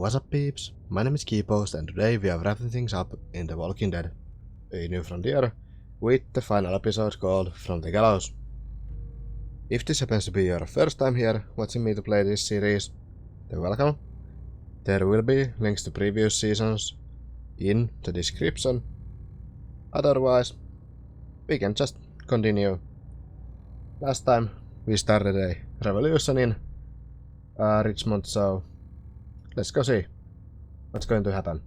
What's up peeps, my name is Keypost and today we are wrapping things up in The Walking Dead, a new frontier, with the final episode called From the Gallows. If this happens to be your first time here watching me to play this series, then welcome. There will be links to previous seasons in the description. Otherwise, we can just continue. Last time we started a revolution in Richmond, so let's go see what's going to happen.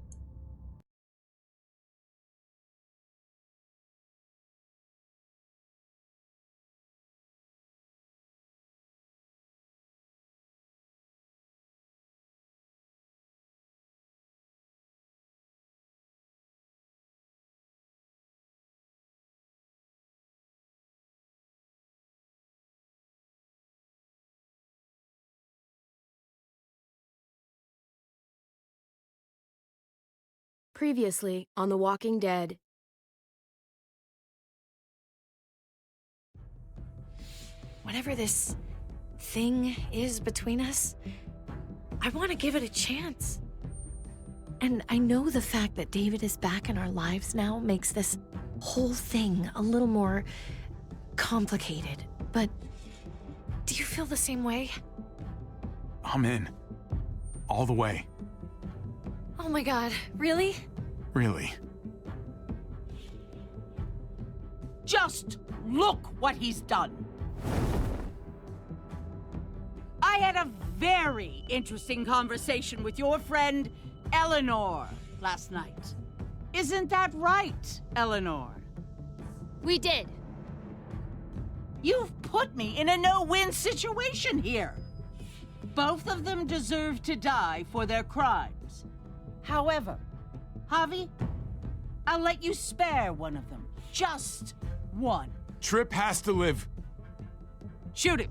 Previously on The Walking Dead. Whatever this thing is between us, I want to give it a chance. And I know the fact that David is back in our lives now makes this whole thing a little more complicated. But do you feel the same way? I'm in. All the way. Oh my God, really? Really. Just look what he's done. I had a very interesting conversation with your friend Eleanor last night. Isn't that right, Eleanor? We did. You've put me in a no-win situation here. Both of them deserve to die for their crimes. However, Javi, I'll let you spare one of them. Just one. Trip has to live. Shoot him.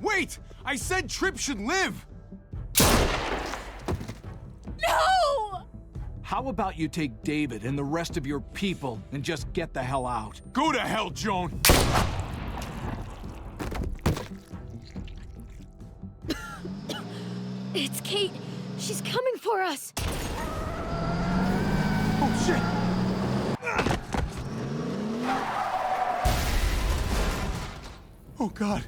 Wait! I said Trip should live! No! How about you take David and the rest of your people and just get the hell out? Go to hell, Joan! It's Kate. She's coming for us. Oh, shit! Oh, God.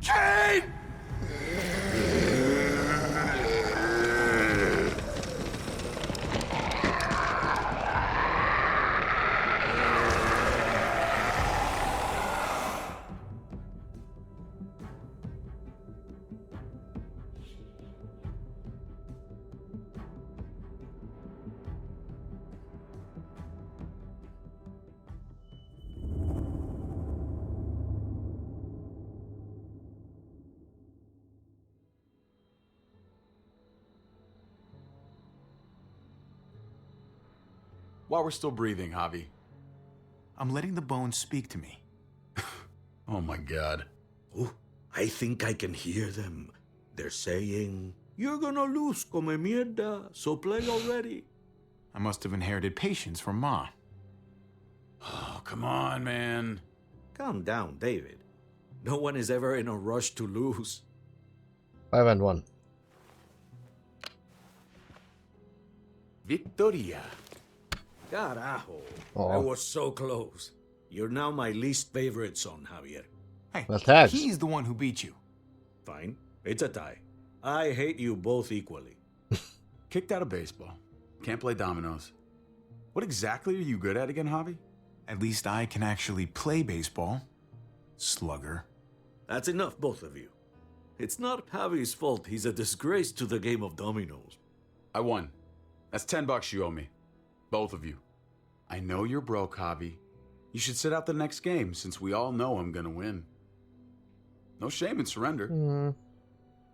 Kate! While we're still breathing, Javi. I'm letting the bones speak to me. Oh my God. Oh, I think I can hear them. They're saying, "You're gonna lose, come mierda, so play already." I must have inherited patience from Ma. Oh, come on, man. Calm down, David. No one is ever in a rush to lose. 5-1. Victoria. Carajo. Oh. I was so close. You're now my least favorite son, Javier. Hey, Well, thanks. he's the one who beat you. Fine. It's a tie. I hate you both equally. Kicked out of baseball. Can't play dominoes. What exactly are you good at again, Javi? At least I can actually play baseball. Slugger. That's enough, both of you. It's not Javi's fault he's a disgrace to the game of dominoes. I won. That's $10 you owe me. Both of you. I know you're broke, Javi. You should sit out the next game, since we all know I'm gonna win. No shame in surrender.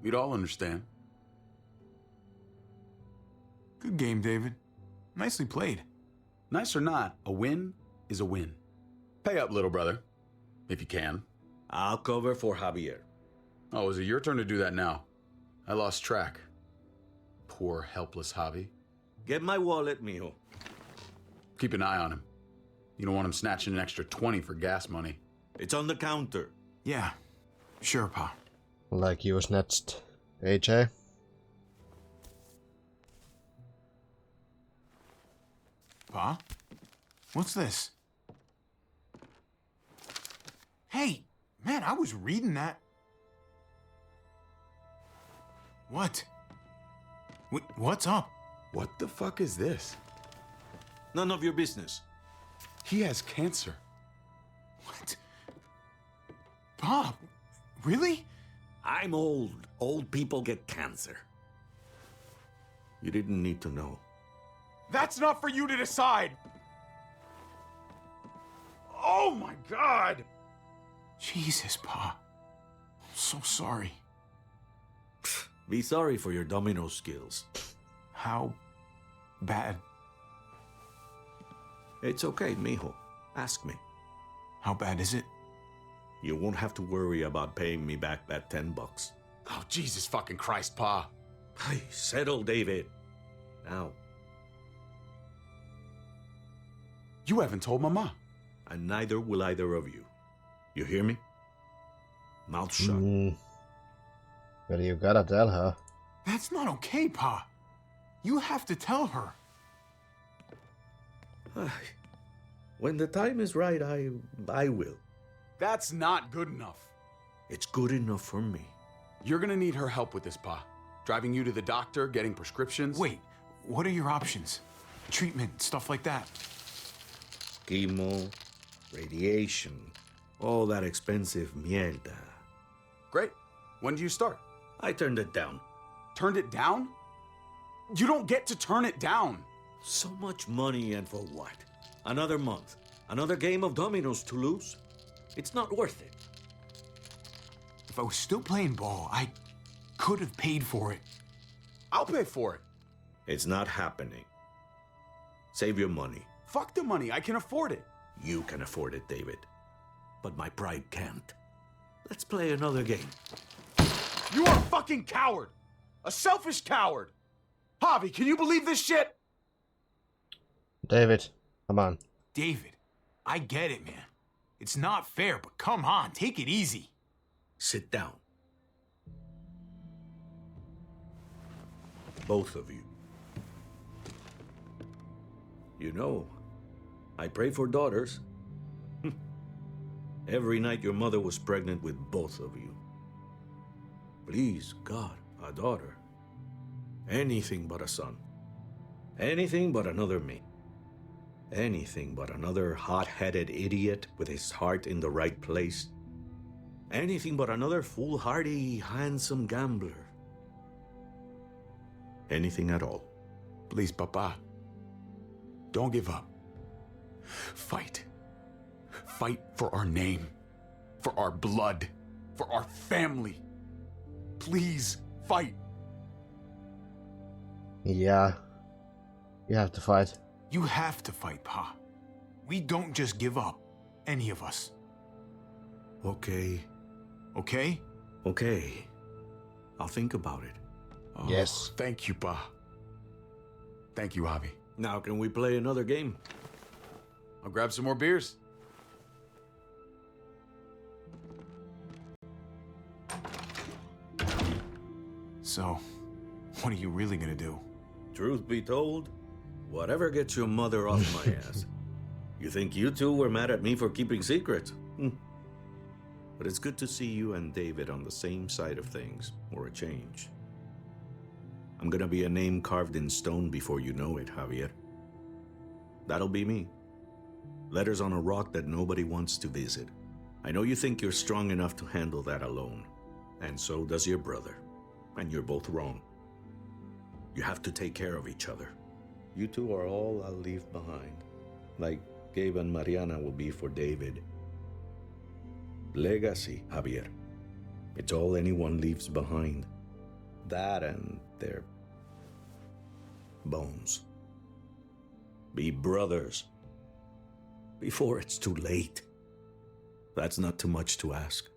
We'd all understand. Good game, David. Nicely played. Nice or not, a win is a win. Pay up, little brother. If you can. I'll cover for Javier. Oh, is it your turn to do that now? I lost track. Poor, helpless Javi. Get my wallet, mijo. Keep an eye on him. You don't want him snatching an extra 20 for gas money. It's on the counter. Yeah. Sure, Pa. Like you snatched AJ. Pa? What's this? Hey, man, I was reading that. What? What's up? What the fuck is this? None of your business. He has cancer. What? Pa, really? I'm old. Old people get cancer. You didn't need to know. That's not for you to decide! Oh my god! Jesus, Pa. I'm so sorry. Be sorry for your domino skills. How bad? It's okay, mijo. Ask me. How bad is it? You won't have to worry about paying me back that $10. Oh, Jesus fucking Christ, Pa. Hey, settle, David. Now. You haven't told Mama. And neither will either of you. You hear me? Mouth shut. Well, you gotta tell her. That's not okay, Pa. You have to tell her. When the time is right, I will. That's not good enough. It's good enough for me. You're gonna need her help with this, Pa. Driving you to the doctor, getting prescriptions. Wait, what are your options? Treatment, stuff like that. Chemo, radiation, all that expensive mierda. Great. When do you start? I turned it down. Turned it down? You don't get to turn it down. So much money, and for what? Another month. Another game of dominoes to lose? It's not worth it. If I was still playing ball, I could have paid for it. I'll pay for it. It's not happening. Save your money. Fuck the money. I can afford it. You can afford it, David. But my pride can't. Let's play another game. You are a fucking coward. A selfish coward. Javi, can you believe this shit? David, come on. David, I get it, man. It's not fair, but come on, take it easy. Sit down. Both of you. You know, I pray for daughters. Every night your mother was pregnant with both of you. Please, God, a daughter. Anything but a son. Anything but another me. Anything but another hot-headed idiot with his heart in the right place. Anything but another foolhardy, handsome gambler. Anything at all. Please, Papa. Don't give up. Fight. Fight for our name. For our blood. For our family. Please, fight. Yeah. You have to fight. You have to fight, Pa. We don't just give up. Any of us. Okay. Okay? Okay. I'll think about it. Oh, Yes. Thank you, Pa. Thank you, Javi. Now can we play another game? I'll grab some more beers. So, what are you really gonna do? Truth be told, whatever gets your mother off my ass. You think you two were mad at me for keeping secrets? But it's good to see you and David on the same side of things, or a change. I'm gonna be a name carved in stone before you know it, Javier. That'll be me. Letters on a rock that nobody wants to visit. I know you think you're strong enough to handle that alone, and so does your brother. And you're both wrong. You have to take care of each other. You two are all I'll leave behind, like Gabe and Mariana will be for David. Legacy, Javier. It's all anyone leaves behind. That and their bones. Be brothers. Before it's too late. That's not too much to ask.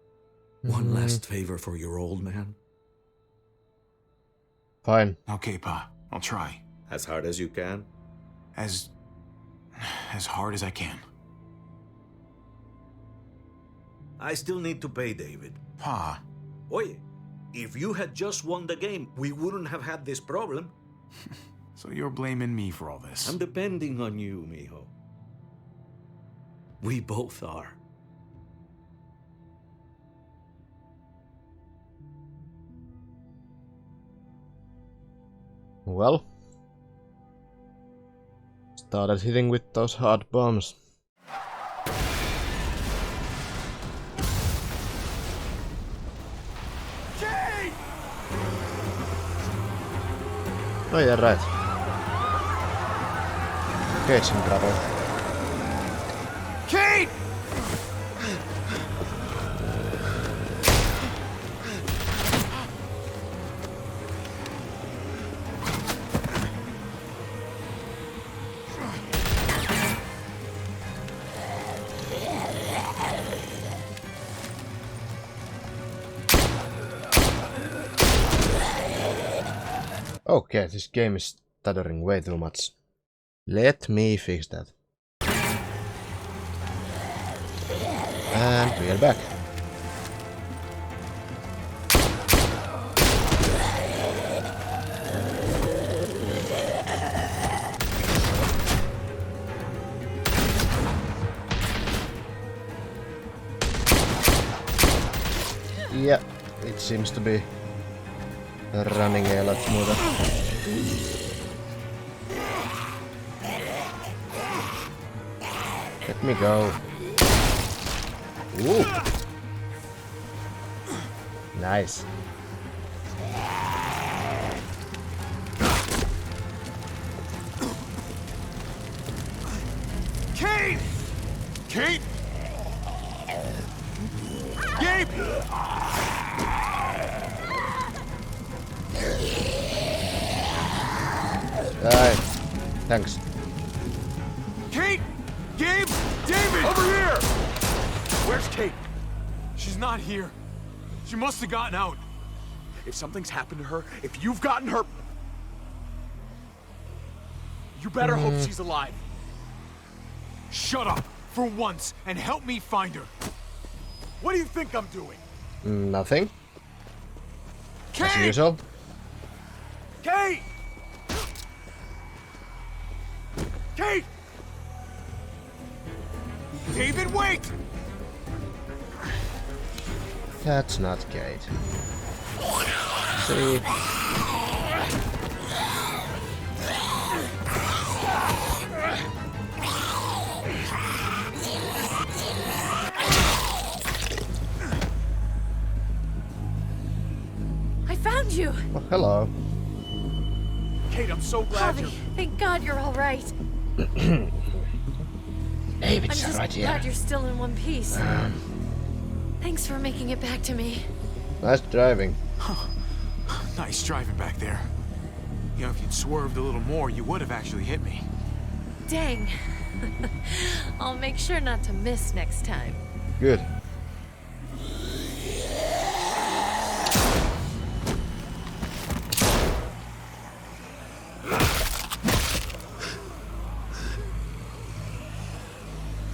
One last favor for your old man. Fine. Okay, Pa. I'll try. As hard as you can. As hard as I can. I still need to pay David. Pa. Oye, if you had just won the game, we wouldn't have had this problem. So you're blaming me for all this? I'm depending on you, mijo. We both are. Well, started hitting with those hard bombs. Oh yeah, right. Kate's in trouble. Kate! Okay, this game is stuttering way too much. Let me fix that. And we are back. Yeah, it seems to be running a lot smoother. Let me go. Ooh. Nice. Kate! Kate! Gabe! Alright. Thanks. Kate! Gabe! David! Over here! Where's Kate? She's not here. She must have gotten out. If something's happened to her, if you've gotten her... You better hope she's alive. Shut up for once and help me find her. What do you think I'm doing? Nothing. Kate! As usual. Kate! Kate! David, wait! That's not Kate. See? I found you! Oh, hello. Kate, I'm so glad Javi, you're... thank God you're all right. David's I'm just right glad here. you're still in one piece. Thanks for making it back to me. Nice driving. Nice driving back there. You know, if you'd swerved a little more, you would have actually hit me. Dang. I'll make sure not to miss next time. Good.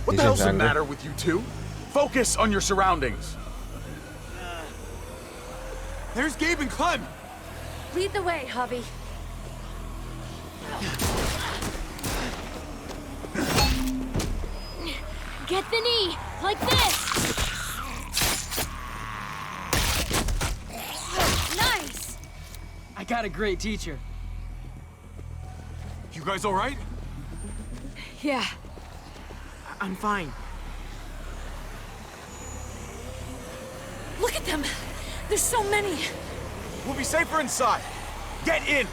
What the hell's the matter with you two? Focus on your surroundings. There's Gabe and Clem. Lead the way, Javi. Get the knee, like this! Nice! I got a great teacher. You guys all right? Yeah. I'm fine. Look at them! There's so many! We'll be safer inside. Get in!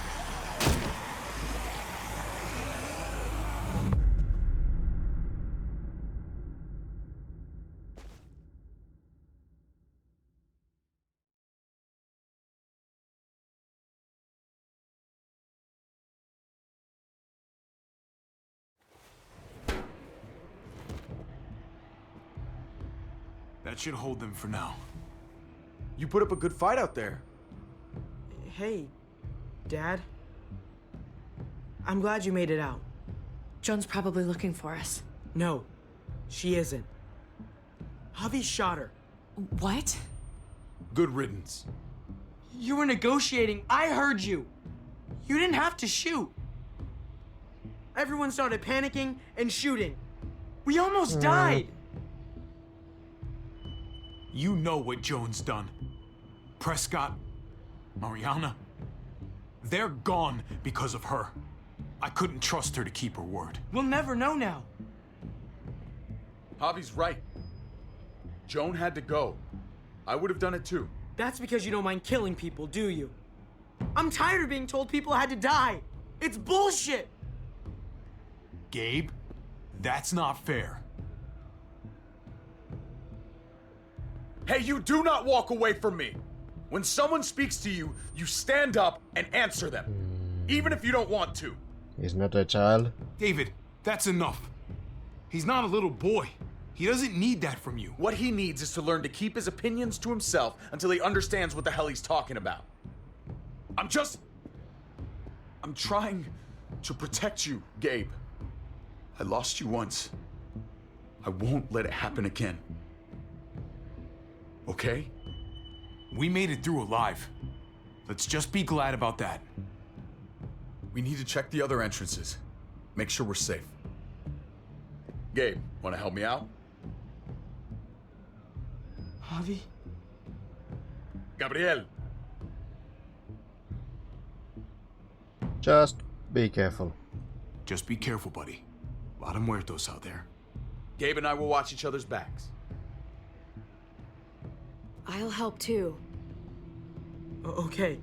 That should hold them for now. You put up a good fight out there. Hey, Dad. I'm glad you made it out. Joan's probably looking for us. No, she isn't. Javi shot her. What? Good riddance. You were negotiating. I heard you. You didn't have to shoot. Everyone started panicking and shooting. We almost died. You know what Joan's done. Prescott, Mariana, they're gone because of her. I couldn't trust her to keep her word. We'll never know now. Javi's right. Joan had to go. I would have done it too. That's because you don't mind killing people, do you? I'm tired of being told people had to die. It's bullshit. Gabe, that's not fair. Hey, you do not walk away from me. When someone speaks to you, you stand up and answer them. Even if you don't want to. He's not a child. David, that's enough. He's not a little boy. He doesn't need that from you. What he needs is to learn to keep his opinions to himself until he understands what the hell he's talking about. I'm trying to protect you, Gabe. I lost you once. I won't let it happen again. Okay? We made it through alive. Let's just be glad about that. We need to check the other entrances. Make sure we're safe. Gabe, want to help me out? Javi? Gabriel. Just be careful. Just be careful, buddy. A lot of muertos out there. Gabe and I will watch each other's backs. I'll help too. Okay.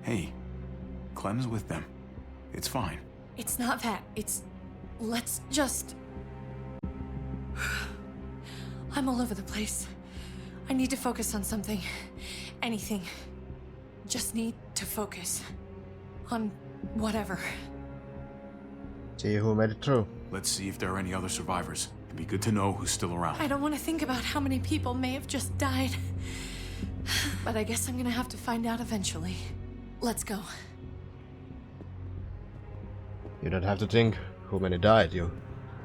Hey, Clem's with them. It's fine. It's not that. It's... Let's just... I'm all over the place. I need to focus on something. Anything. Just need to focus. On whatever. See who made it through. Let's see if there are any other survivors. It'd be good to know who's still around. I don't want to think about how many people may have just died. But I guess I'm gonna have to find out eventually. Let's go. You don't have to think who many died. You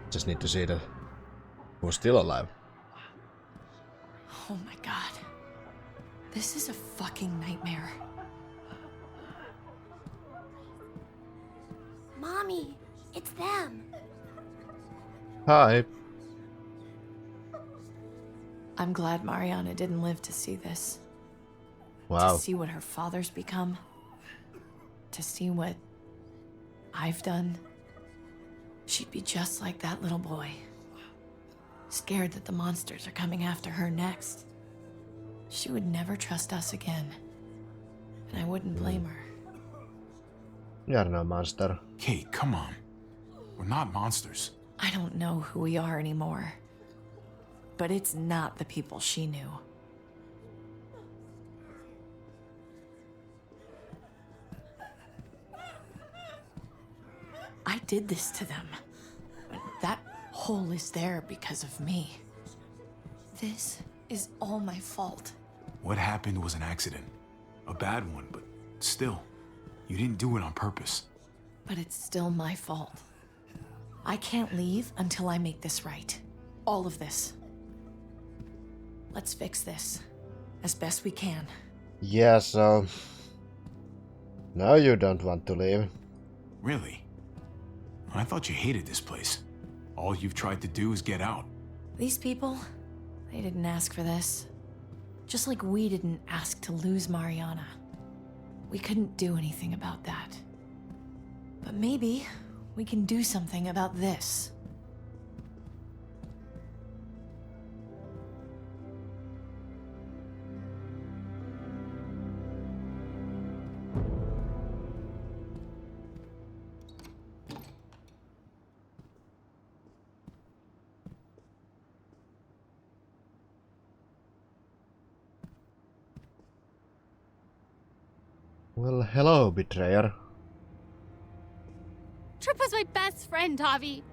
just need to see that who's still alive. Oh my god. This is a fucking nightmare. Mommy, it's them. Hi. I'm glad Mariana didn't live to see this. Wow. To see what her father's become. To see what I've done. She'd be just like that little boy. Scared that the monsters are coming after her next. She would never trust us again. And I wouldn't blame her. You're no monster. Kate, come on. We're not monsters. I don't know who we are anymore. But it's not the people she knew. I did this to them. But that hole is there because of me. This is all my fault. What happened was an accident. A bad one, but still. You didn't do it on purpose. But it's still my fault. I can't leave until I make this right. All of this. Let's fix this. As best we can. Yeah, so... Now you don't want to leave. Really? I thought you hated this place. All you've tried to do is get out. These people, they didn't ask for this. Just like we didn't ask to lose Mariana. We couldn't do anything about that. But maybe we can do something about this. Well, hello, betrayer. Tripp was my best friend, Javi.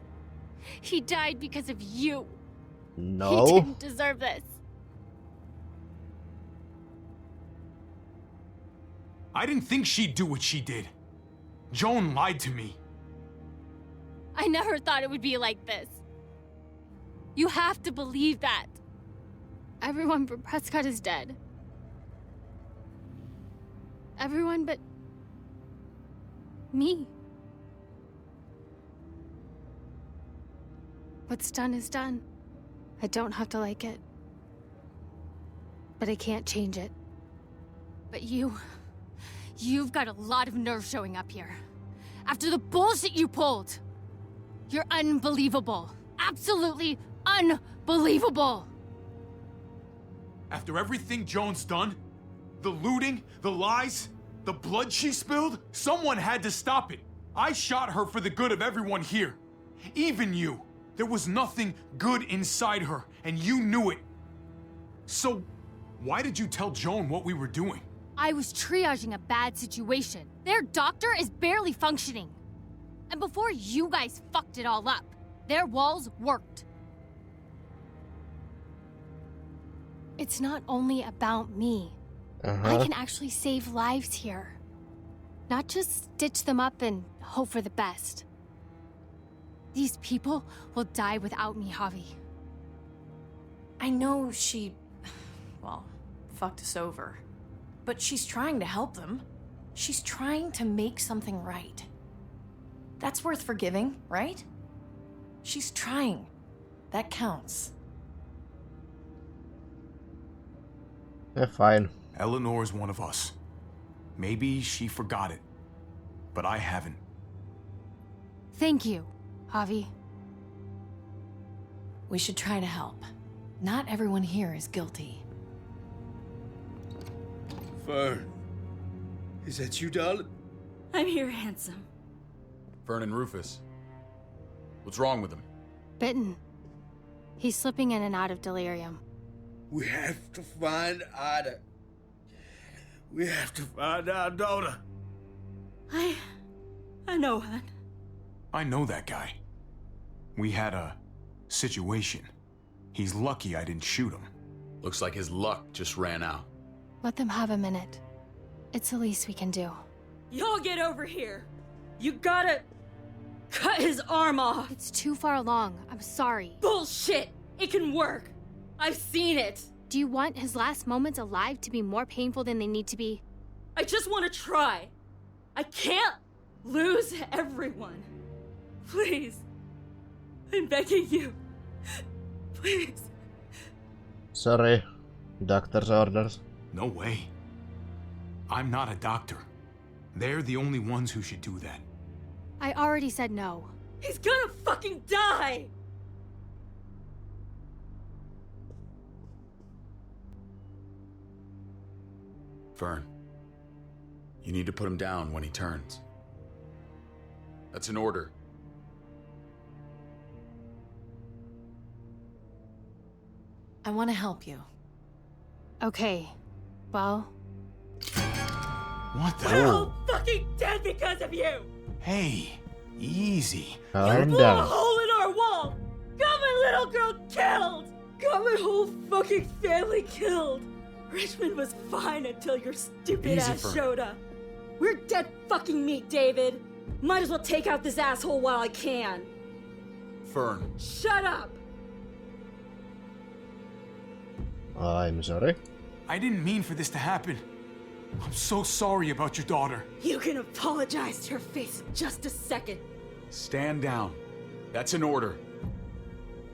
He died because of you. No. He didn't deserve this. I didn't think she'd do what she did. Joan lied to me. I never thought it would be like this. You have to believe that. Everyone but Prescott is dead. Everyone but me. What's done is done. I don't have to like it. But I can't change it. But you've got a lot of nerve showing up here. After the bullshit you pulled. You're unbelievable. Absolutely unbelievable. After everything Joan's done, the looting, the lies, the blood she spilled, someone had to stop it. I shot her for the good of everyone here. Even you. There was nothing good inside her, and you knew it. So, why did you tell Joan what we were doing? I was triaging a bad situation. Their doctor is barely functioning. And before you guys fucked it all up, their walls worked. It's not only about me. I can actually save lives here. Not just stitch them up and hope for the best. These people will die without me, Javi. I know she, well, fucked us over. But she's trying to help them. She's trying to make something right. That's worth forgiving, right? She's trying. That counts. Yeah, fine. Eleanor is one of us. Maybe she forgot it, but I haven't. Thank you, Javi. We should try to help. Not everyone here is guilty. Fern, is that you, darling? I'm here, handsome. Fern and Rufus. What's wrong with him? Bitten. He's slipping in and out of delirium. We have to find Ida. We have to find our daughter. I know, hon. I know that guy. We had a situation. He's lucky I didn't shoot him. Looks like his luck just ran out. Let them have a minute. It's the least we can do. Y'all get over here. You gotta cut his arm off. It's too far along. I'm sorry. Bullshit! It can work. I've seen it. Do you want his last moments alive to be more painful than they need to be? I just want to try. I can't lose everyone. Please. I'm begging you. Please. Sorry. Doctor's orders. No way. I'm not a doctor. They're the only ones who should do that. I already said no. He's gonna fucking die! Fern, you need to put him down when he turns. That's an order. I want to help you. Okay. Well... What the We're all fucking dead because of you! Hey, easy. Calm Blew a down. hole in our wall! Got my little girl killed! Got my whole fucking family killed! Richmond was fine until your stupid Easy, ass Fern. showed up. We're dead fucking meat, David. Might as well take out this asshole while I can. Fern, Shut up! I'm sorry. I didn't mean for this to happen. I'm so sorry about your daughter. You can apologize to her face in just a second. stand down. That's an order.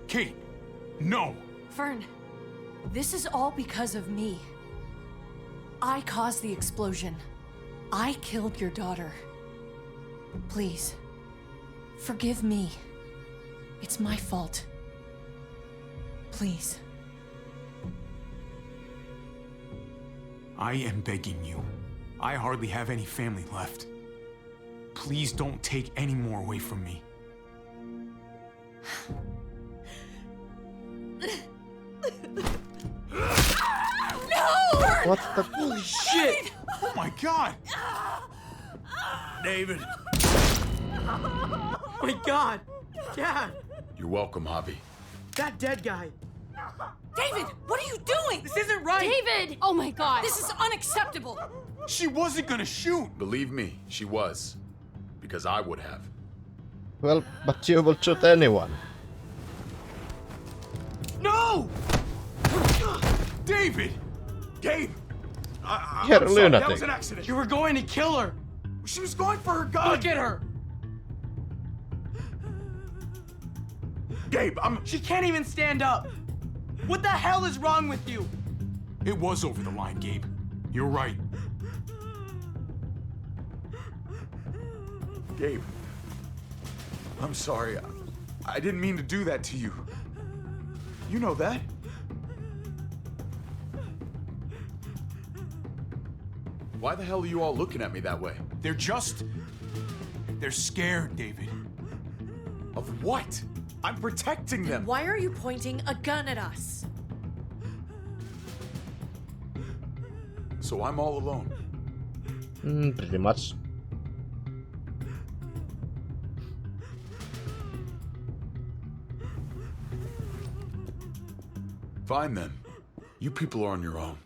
Kate, no! Fern, this is all because of me. I caused the explosion. I killed your daughter. Please, forgive me. It's my fault. Please. I am begging you. I hardly have any family left. Please don't take any more away from me. What the? Holy shit! Oh my god! David. Oh my god! Dad! You're welcome, Javi. That dead guy! David, what are you doing? This isn't right! David! Oh my god! This is unacceptable. She wasn't gonna shoot! Believe me, she was. because I would have. Well, but you will shoot anyone. No! David! Gabe! You're I'm a sorry, that lunatic. was an accident. You were going to kill her. She was going for her gun. Look at her. Gabe, She can't even stand up. What the hell is wrong with you? It was over the line, Gabe. You're right. Gabe, I'm sorry. I didn't mean to do that to you. You know that. Why the hell are you all looking at me that way? They're scared, David. Of what? I'm protecting them. Why are you pointing a gun at us? So I'm all alone. Pretty much. Fine then. You people are on your own.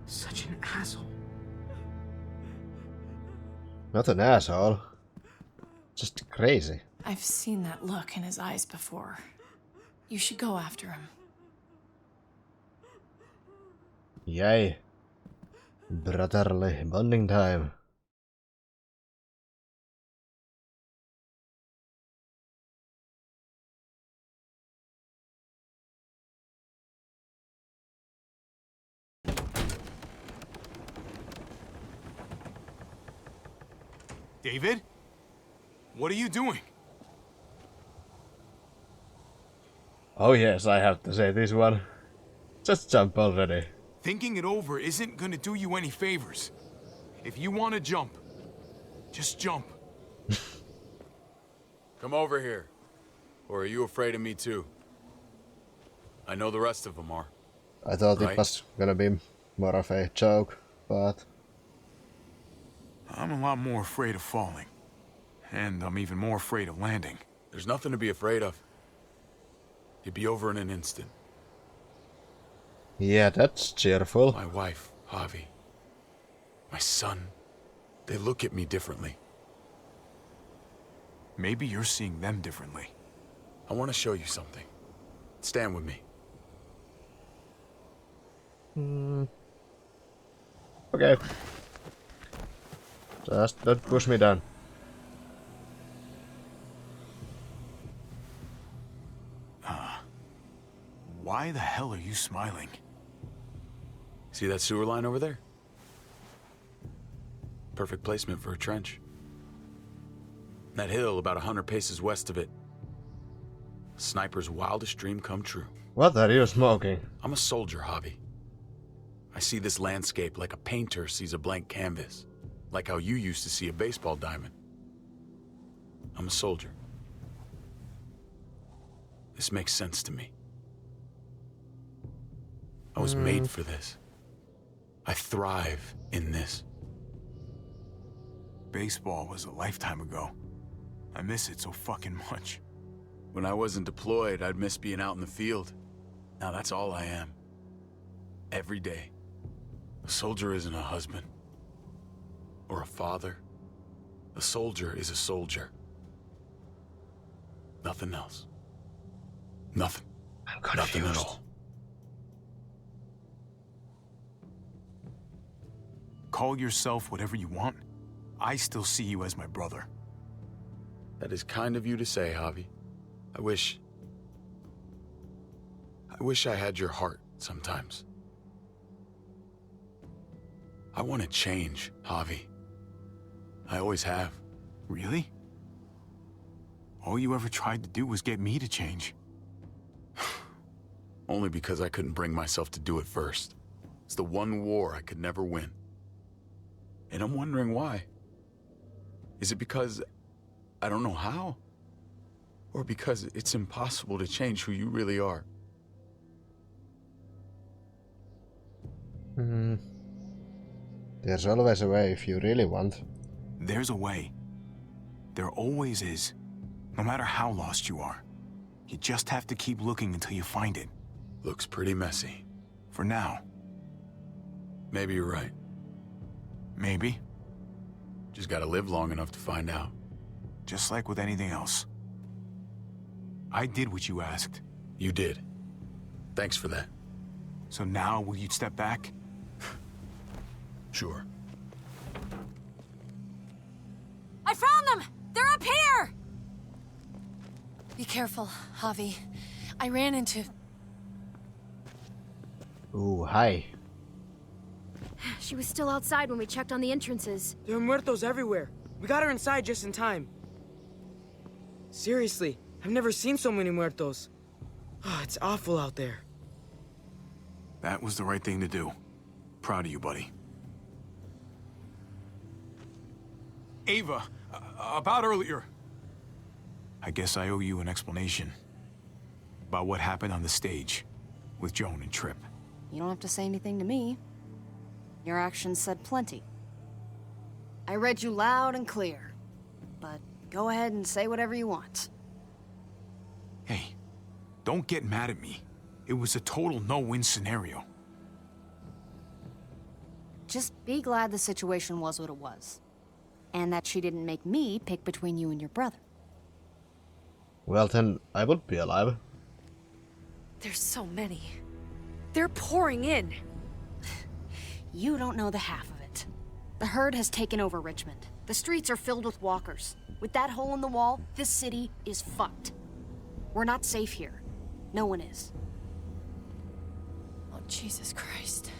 Such an asshole. Not an asshole. Just crazy. I've seen that look in his eyes before. You should go after him. Yay. Brotherly bonding time. David? What are you doing? Oh yes, I have to say this one. Just jump already. Thinking it over isn't gonna do you any favors. If you want to jump, just jump. Come over here. Or are you afraid of me too? I know the rest of them are. I thought Right. it was gonna be more of a joke, but... I'm a lot more afraid of falling. And I'm even more afraid of landing. There's nothing to be afraid of. You'd be over in an instant. Yeah, that's cheerful. My wife, Javi. My son. They look at me differently. Maybe you're seeing them differently. I want to show you something. Stand with me. Okay. Just don't push me down. Why the hell are you smiling? See that sewer line over there? Perfect placement for a trench. That hill about 100 paces west of it. Sniper's wildest dream come true. What are you smoking? I'm a soldier, Javi. I see this landscape like a painter sees a blank canvas. Like how you used to see a baseball diamond. I'm a soldier. This makes sense to me. I was made for this. I thrive in this. Baseball was a lifetime ago. I miss it so fucking much. When I wasn't deployed, I'd miss being out in the field. Now that's all I am. Every day. A soldier isn't a husband. Or a father. A soldier is a soldier. Nothing else. Nothing. I'm confused. Nothing at all. Call yourself whatever you want. I still see you as my brother. That is kind of you to say, Javi. I wish I had your heart sometimes. I want to change, Javi. I always have. Really? All you ever tried to do was get me to change. Only because I couldn't bring myself to do it first. It's the one war I could never win. And I'm wondering why. Is it because I don't know how? Or because it's impossible to change who you really are? There's always a way if you really want. There's a way. There always is. No matter how lost you are. You just have to keep looking until you find it. Looks pretty messy. For now. Maybe you're right. Maybe. Just gotta live long enough to find out. Just like with anything else. I did what you asked. You did. Thanks for that. So now, will you step back? Sure. I found them! They're up here! Be careful, Javi. I ran into... Ooh, hi. She was still outside when we checked on the entrances. There are muertos everywhere. We got her inside just in time. Seriously, I've never seen so many muertos. Oh, it's awful out there. That was the right thing to do. Proud of you, buddy. Ava, about earlier. I guess I owe you an explanation about what happened on the stage with Joan and Tripp. You don't have to say anything to me. Your actions said plenty. I read you loud and clear. But go ahead and say whatever you want. Hey, don't get mad at me. It was a total no-win scenario. Just be glad the situation was what it was. And that she didn't make me pick between you and your brother. Well then, I would be alive. There's so many. They're pouring in. You don't know the half of it. The herd has taken over Richmond. The streets are filled with walkers. With that hole in the wall, this city is fucked. We're not safe here. No one is. Oh, Jesus Christ.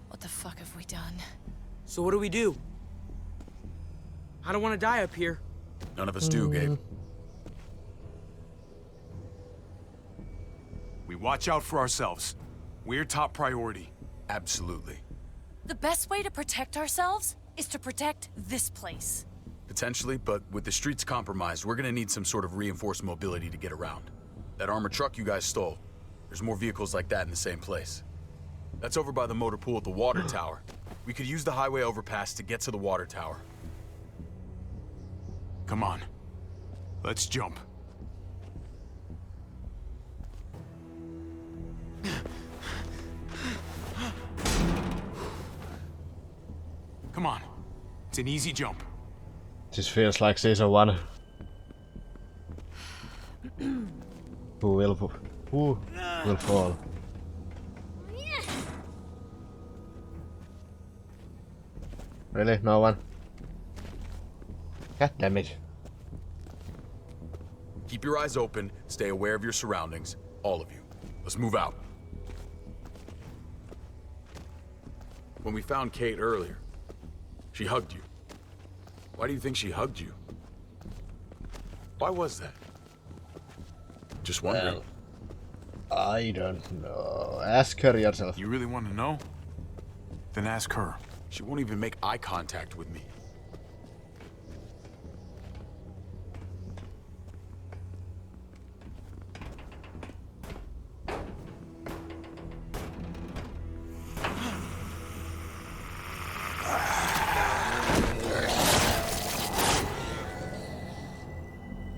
What the fuck have we done? So what do? I don't want to die up here. None of us do, Gabe. We watch out for ourselves. We're top priority. Absolutely. The best way to protect ourselves is to protect this place. Potentially, but with the streets compromised, we're gonna need some sort of reinforced mobility to get around. That armored truck you guys stole, there's more vehicles like that in the same place. That's over by the motor pool at the water tower. We could use the highway overpass to get to the water tower. Come on. Let's jump. Come on. It's an easy jump. This feels like season 1. Who will fall? Really? No one? God damn it. Keep your eyes open, stay aware of your surroundings, all of you. Let's move out. When we found Kate earlier, she hugged you. Why do you think she hugged you? Why was that? Just wondering. Well, I don't know. Ask her yourself. You really want to know? Then ask her. She won't even make eye contact with me.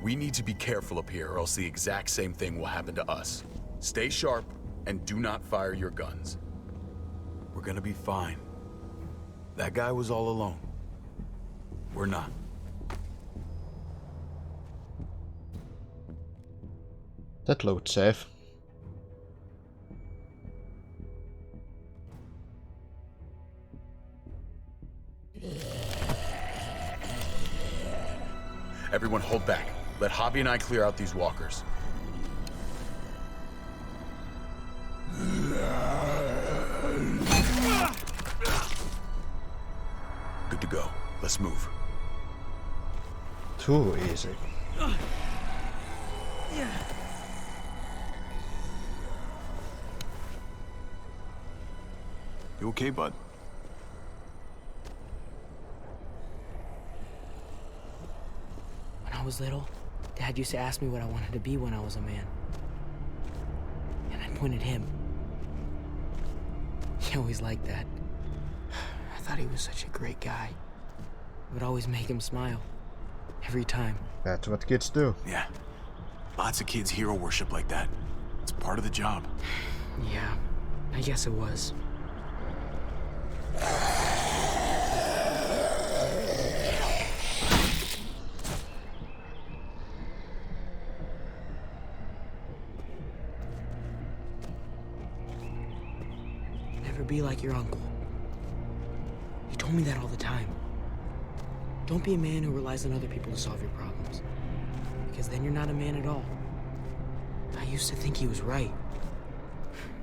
We need to be careful up here, or else the exact same thing will happen to us. Stay sharp, and do not fire your guns. We're gonna be fine. That guy was all alone. We're not. That looked safe. Everyone hold back. Let Javi and I clear out these walkers. Good to go. Let's move. Too easy. You okay, bud? When I was little, Dad used to ask me what I wanted to be when I was a man. And I'd point at him. He always liked that. I thought he was such a great guy. It would always make him smile. Every time. That's what kids do. Yeah. Lots of kids hero worship like that. It's part of the job. Yeah, I guess it was. or be like your uncle. You told me that all the time. Don't be a man who relies on other people to solve your problems. Because then you're not a man at all. I used to think he was right.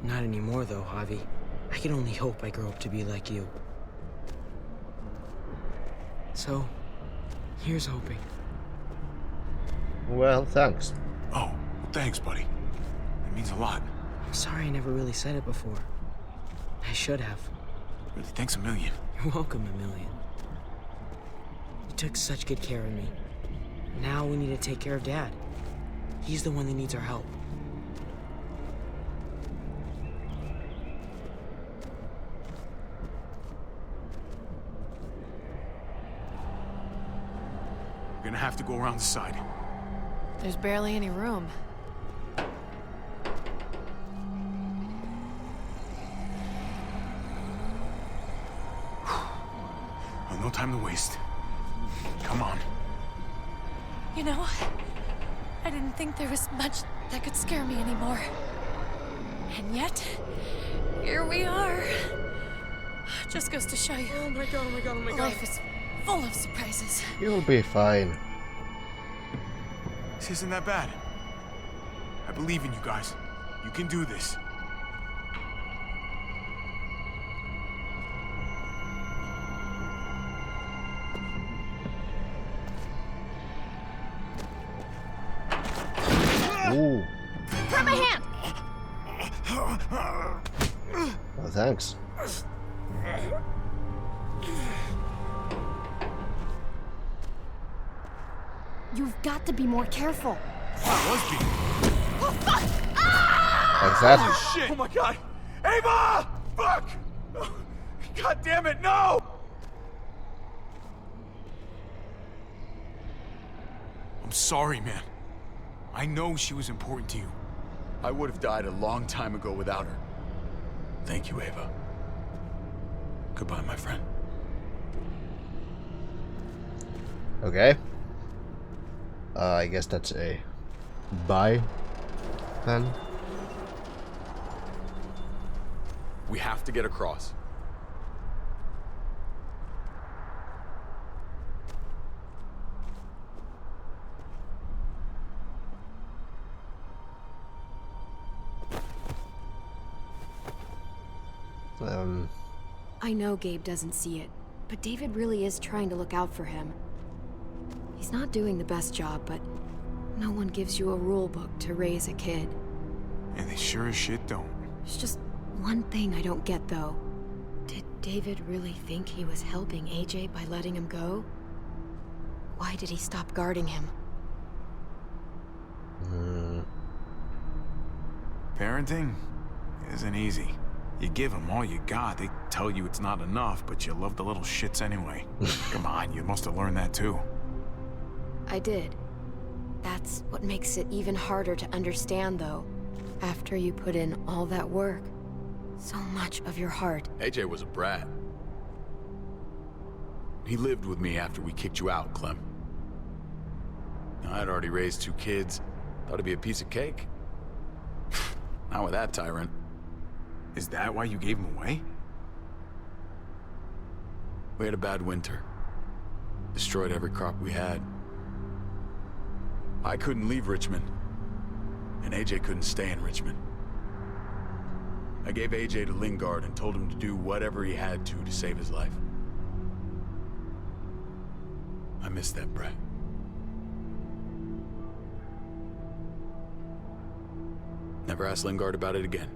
Not anymore, though, Javi. I can only hope I grow up to be like you. So, here's hoping. Well, thanks. Oh, thanks, buddy. It means a lot. I'm sorry I never really said it before. I should have. Really, thanks a million. You're welcome, a million. You took such good care of me. Now we need to take care of Dad. He's the one that needs our help. We're gonna have to go around the side. There's barely any room. Well, no time to waste. Come on. You know, I didn't think there was much that could scare me anymore. And yet, here we are. Just goes to show you. Oh my god, oh my god, oh my god. Life is full of surprises. You'll be fine. This isn't that bad. I believe in you guys. You can do this. Ooh. Grab my hand! Well, thanks. You've got to be more careful. Oh, fuck! Like that. oh shit! Oh my god! Ava! Fuck! God damn it, no! I'm sorry, man. I know she was important to you. I would have died a long time ago without her. Thank you, Ava. Goodbye, my friend. Okay. I guess that's a bye then. We have to get across. I know Gabe doesn't see it, but David really is trying to look out for him. He's not doing the best job, but no one gives you a rule book to raise a kid. And they sure as shit don't. There's just one thing I don't get, though. Did David really think he was helping AJ by letting him go? Why did he stop guarding him? Parenting isn't easy. You give them all you got, they tell you it's not enough, but you love the little shits anyway. Come on, you must have learned that too. I did. That's what makes it even harder to understand, though. After you put in all that work, so much of your heart. AJ was a brat. He lived with me after we kicked you out, Clem. I'd already raised 2 kids. Thought it'd be a piece of cake. Not with that tyrant. Is that why you gave him away? We had a bad winter. Destroyed every crop we had. I couldn't leave Richmond. And AJ couldn't stay in Richmond. I gave AJ to Lingard and told him to do whatever he had to save his life. I miss that brat. Never asked Lingard about it again.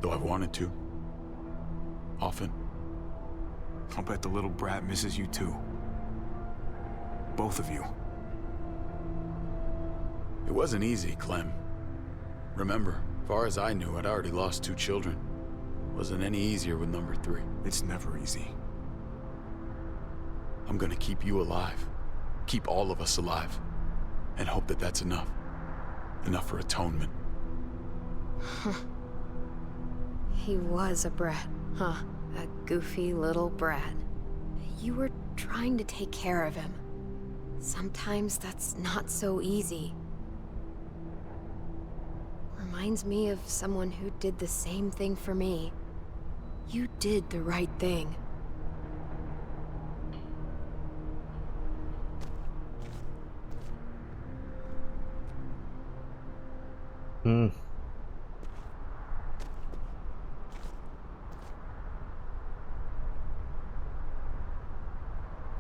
Though I've wanted to. Often. I'll bet the little brat misses you too. Both of you. It wasn't easy, Clem. Remember, far as I knew, I'd already lost 2 children. Wasn't any easier with number 3. It's never easy. I'm gonna keep you alive. Keep all of us alive. And hope that that's enough. Enough for atonement. He was a brat, huh? A goofy little brat. You were trying to take care of him. Sometimes that's not so easy. Reminds me of someone who did the same thing for me. You did the right thing.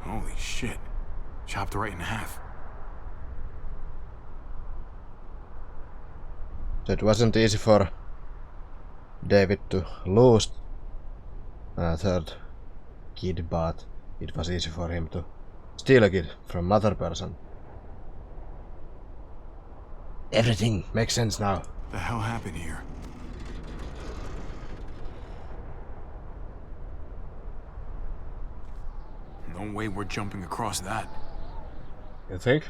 Holy shit. Chopped right in half. So it wasn't easy for David to lose a third kid, but it was easy for him to steal a kid from another person. Everything makes sense now. What the hell happened here? No way we're jumping across that. You think?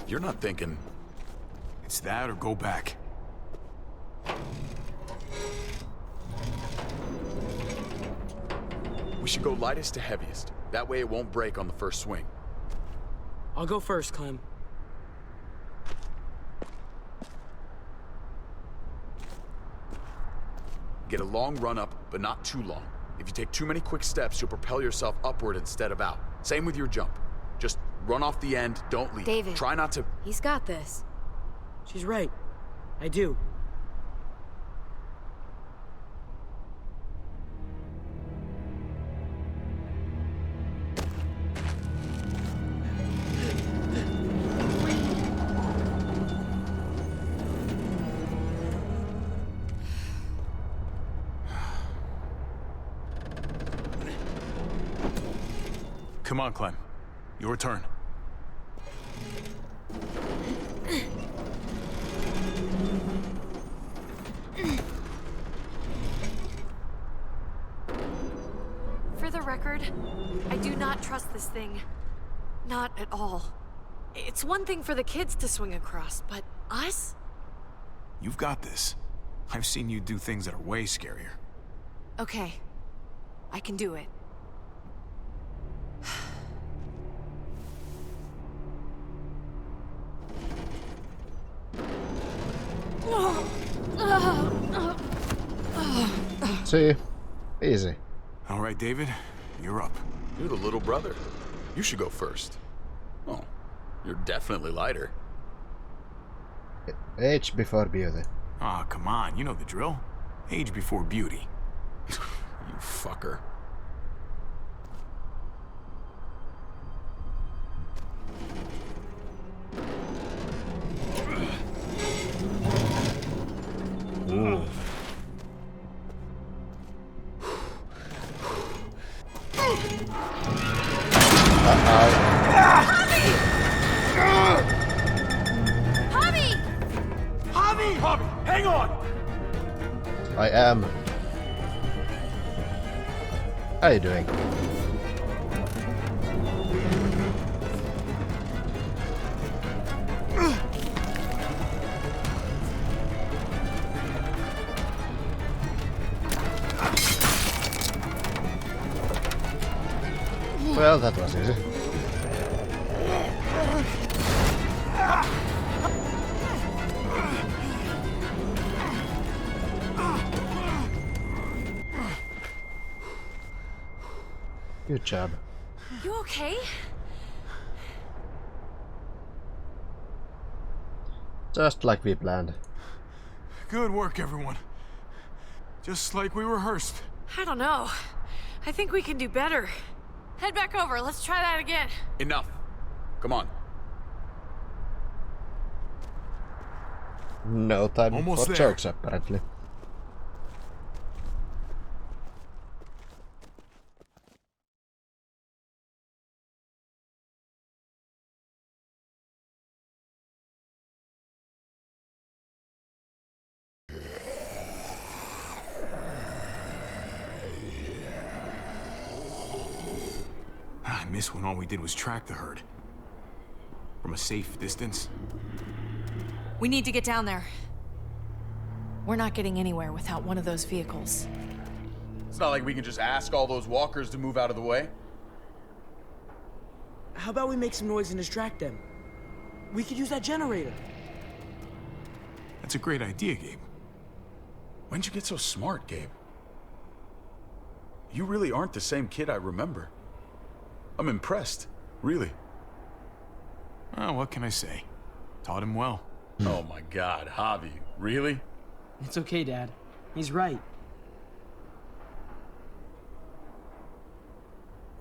You're not thinking... It's that or go back. We should go lightest to heaviest. That way it won't break on the first swing. I'll go first, Clem. Get a long run up, but not too long. If you take too many quick steps, you'll propel yourself upward instead of out. Same with your jump. Just run off the end, don't leave. David. Try not to... He's got this. She's right. I do. Come on, Clem. Your turn. For the record, I do not trust this thing. Not at all. It's one thing for the kids to swing across, but us? You've got this. I've seen you do things that are way scarier. Okay. I can do it. See? Easy. All right, David, you're up. You're the little brother. You should go first. Oh, you're definitely lighter. Age before beauty. Ah, come on, you know the drill. Age before beauty. You fucker. Ooh. Javi, hang on! I am. How are you doing? Well, that was easy. Good job. You okay? Just like we planned. Good work, everyone. Just like we rehearsed. I don't know. I think we can do better. Head back over. Let's try that again. Enough. Come on. No time Almost for there. jokes, apparently. I miss when all we did was track the herd. From a safe distance? We need to get down there. We're not getting anywhere without one of those vehicles. It's not like we can just ask all those walkers to move out of the way. How about we make some noise and distract them? We could use that generator. That's a great idea, Gabe. When'd you get so smart, Gabe? You really aren't the same kid I remember. I'm impressed, really. Oh, what can I say? Taught him well. Oh my God, Javi, really? It's okay, Dad. He's right.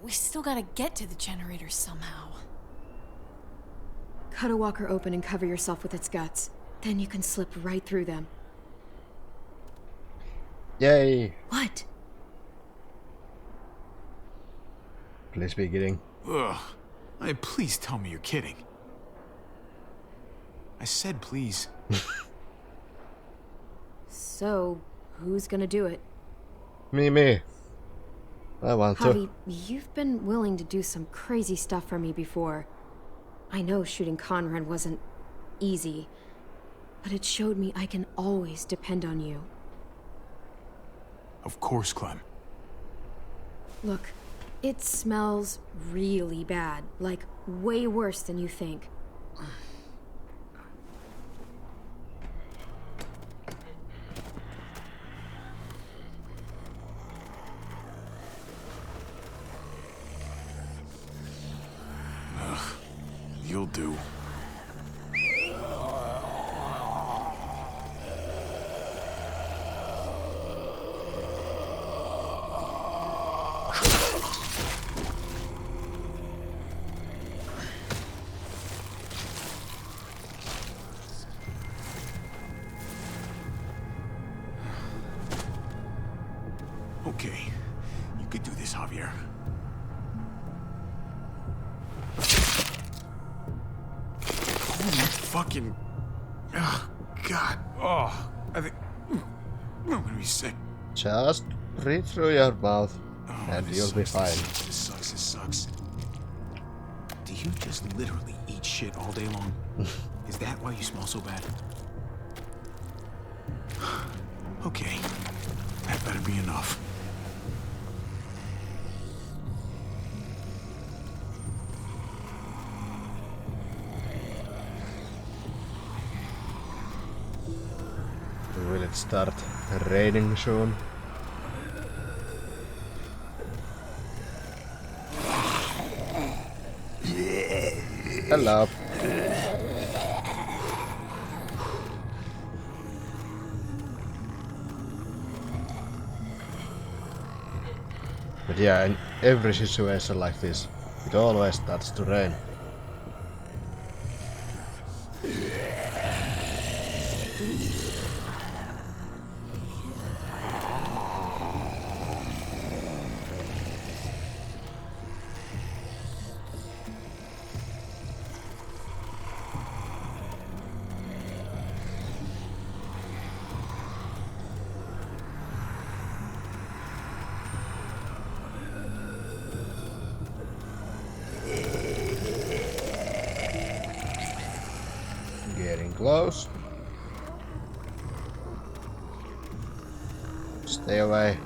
We still gotta get to the generator somehow. Cut a walker open and cover yourself with its guts. Then you can slip right through them. Yay! What? Please be kidding. Ugh. Hey, please tell me you're kidding. I said please. So, who's gonna do it? Me. I want Javi, to. you've been willing to do some crazy stuff for me before. I know shooting Conrad wasn't easy, but it showed me I can always depend on you. Of course, Clem. Look, it smells really bad, like way worse than you think. You'll do. Okay, you could do this, Javier. Fucking... Oh, God. Oh, I think... I'm gonna be sick. Just breathe through your mouth and you'll be fine. This sucks. Do you just literally eat shit all day long? Is that why you smell so bad? Okay. That better be enough. Will it start raining soon? Hello. But yeah, in every situation like this, it always starts to rain. Getting close. Stay away.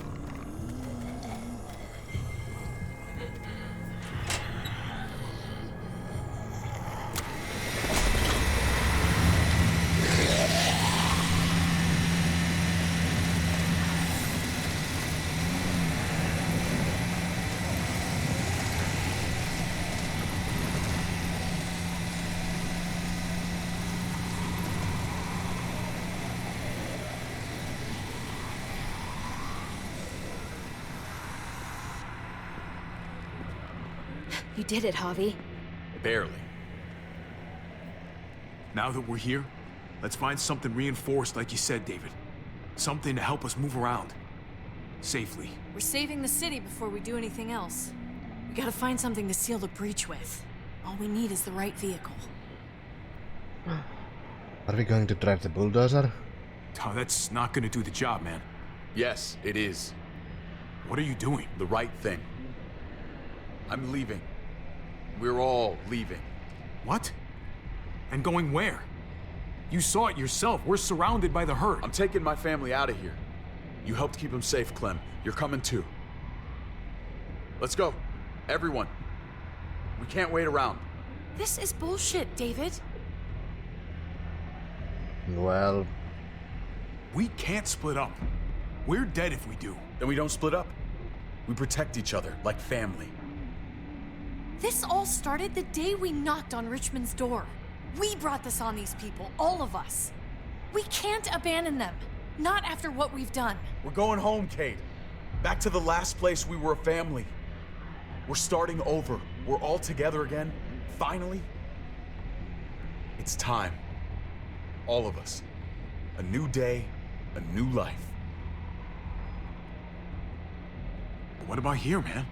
You did it, Javi. Barely. Now that we're here, let's find something reinforced like you said, David. Something to help us move around. Safely. We're saving the city before we do anything else. We gotta find something to seal the breach with. All we need is the right vehicle. Are we going to drive the bulldozer? Oh, that's not gonna do the job, man. Yes, it is. What are you doing? The right thing. I'm leaving. We're all leaving. What? And going where? You saw it yourself. We're surrounded by the herd. I'm taking my family out of here. You helped keep them safe, Clem. You're coming too. Let's go. Everyone. We can't wait around. This is bullshit, David. Well... We can't split up. We're dead if we do. Then we don't split up. We protect each other, like family. This all started the day we knocked on Richmond's door. We brought this on these people, all of us. We can't abandon them. Not after what we've done. We're going home, Kate. Back to the last place we were a family. We're starting over. We're all together again. Finally. It's time. All of us. A new day, a new life. But what about here, man?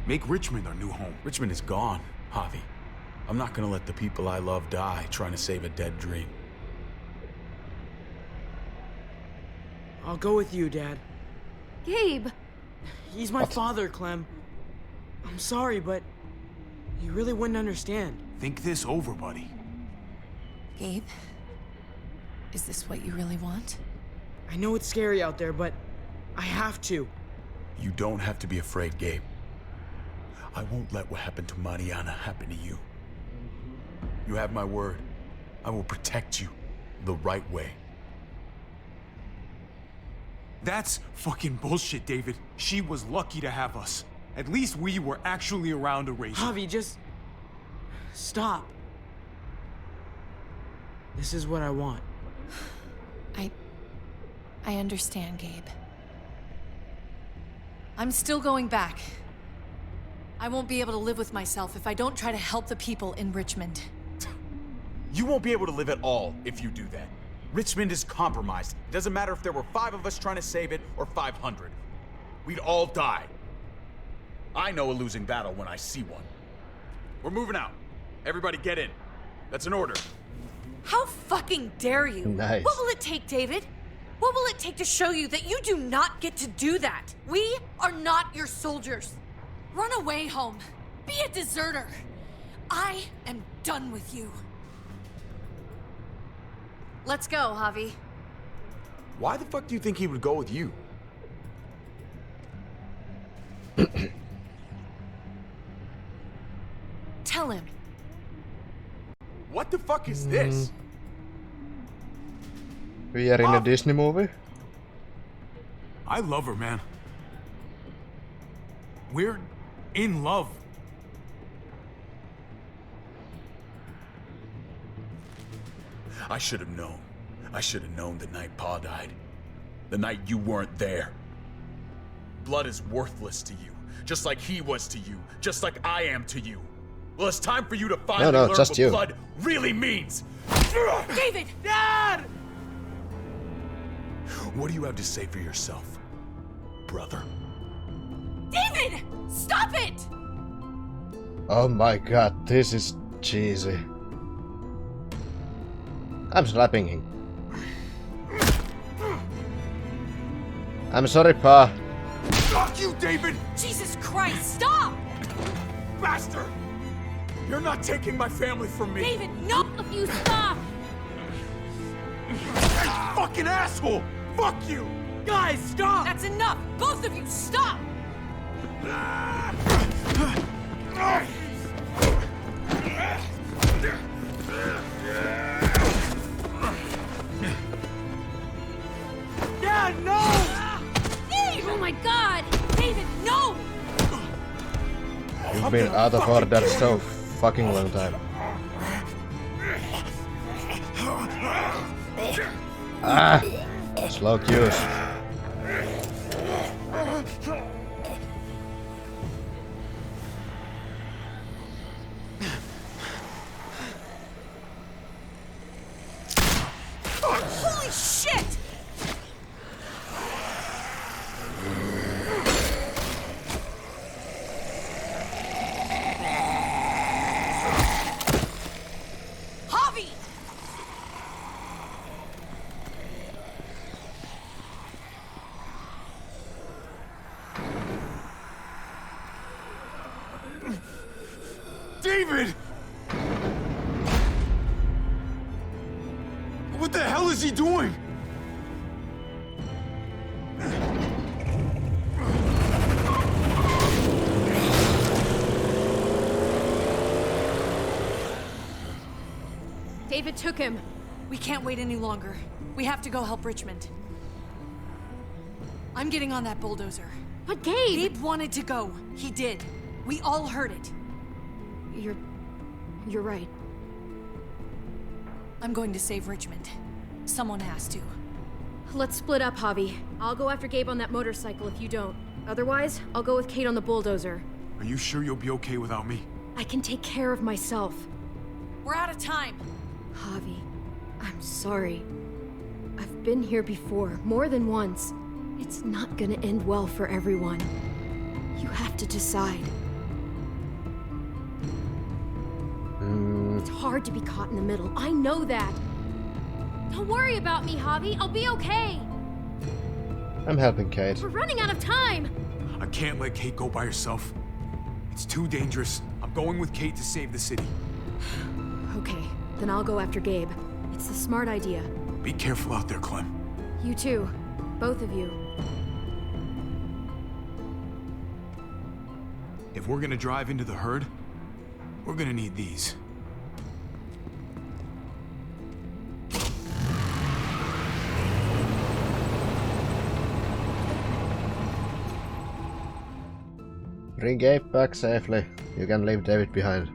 Make Richmond our new home. Richmond is gone, Javi. I'm not gonna let the people I love die trying to save a dead dream. I'll go with you, Dad. Gabe! He's my father, Clem. I'm sorry, but you really wouldn't understand. Think this over, buddy. Gabe, is this what you really want? I know it's scary out there, but I have to. You don't have to be afraid, Gabe. I won't let what happened to Mariana happen to you. You have my word. I will protect you the right way. That's fucking bullshit, David. She was lucky to have us. At least we were actually around to raise her. Javi, just... stop. This is what I want. I understand, Gabe. I'm still going back. I won't be able to live with myself if I don't try to help the people in Richmond. You won't be able to live at all if you do that. Richmond is compromised. It doesn't matter if there were 5 of us trying to save it or 500. We'd all die. I know a losing battle when I see one. We're moving out. Everybody get in. That's an order. How fucking dare you? Nice. What will it take, David? What will it take to show you that you do not get to do that? We are not your soldiers. Run away home. Be a deserter. I am done with you. Let's go, Javi. Why the fuck do you think he would go with you? Tell him. What the fuck is this? We are in a Disney movie. I love her, man. We're in love. I should have known. I should have known the night Pa died. The night you weren't there. Blood is worthless to you. Just like he was to you. Just like I am to you. Well, it's time for you to finally learn what blood really means. David! Dad! What do you have to say for yourself, brother? David! Stop it! Oh my god, this is cheesy. I'm slapping him. I'm sorry, Pa. Fuck you, David! Jesus Christ, stop! Bastard! You're not taking my family from me! David, no! You stop! Hey, fucking asshole! Fuck you! Guys, stop! That's enough! Both of you, stop! Dad, no! Dave! Oh my god! David, no! You've been out of order so fucking long time. Ah! Slow cues. Holy shit! Javi! David! is he doing? David took him. We can't wait any longer. We have to go help Richmond. I'm getting on that bulldozer. But Gabe! Gabe wanted to go. He did. We all heard it. You're right. I'm going to save Richmond. Someone has to. Let's split up, Javi. I'll go after Gabe on that motorcycle if you don't. Otherwise, I'll go with Kate on the bulldozer. Are you sure you'll be okay without me? I can take care of myself. We're out of time. Javi, I'm sorry. I've been here before, more than once. It's not gonna end well for everyone. You have to decide. It's hard to be caught in the middle. I know that. Don't worry about me, Javi. I'll be okay. I'm helping Kate. We're running out of time. I can't let Kate go by herself. It's too dangerous. I'm going with Kate to save the city. Okay, then I'll go after Gabe. It's the smart idea. Be careful out there, Clem. You too. Both of you. If we're gonna drive into the herd, we're gonna need these. Bring Gabe back safely. You can leave David behind.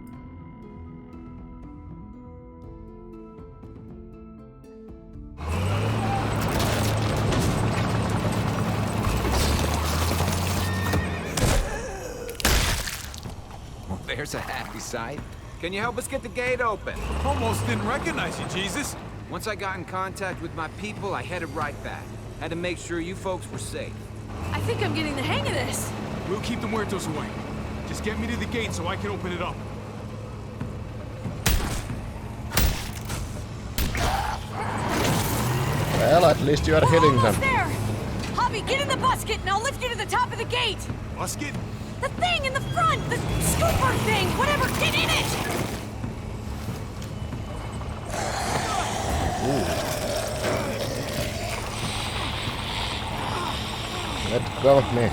Well, there's a happy sight. Can you help us get the gate open? Almost didn't recognize you, Jesus. Once I got in contact with my people, I headed right back. Had to make sure you folks were safe. I think I'm getting the hang of this. We'll keep the muertos away. Just get me to the gate so I can open it up. Well, at least you are hitting them. Almost there! Javi, get in the busket and I'll lift you to the top of the gate! Busket? The thing in the front! The scooper thing! Whatever! Get in it! Let go of me.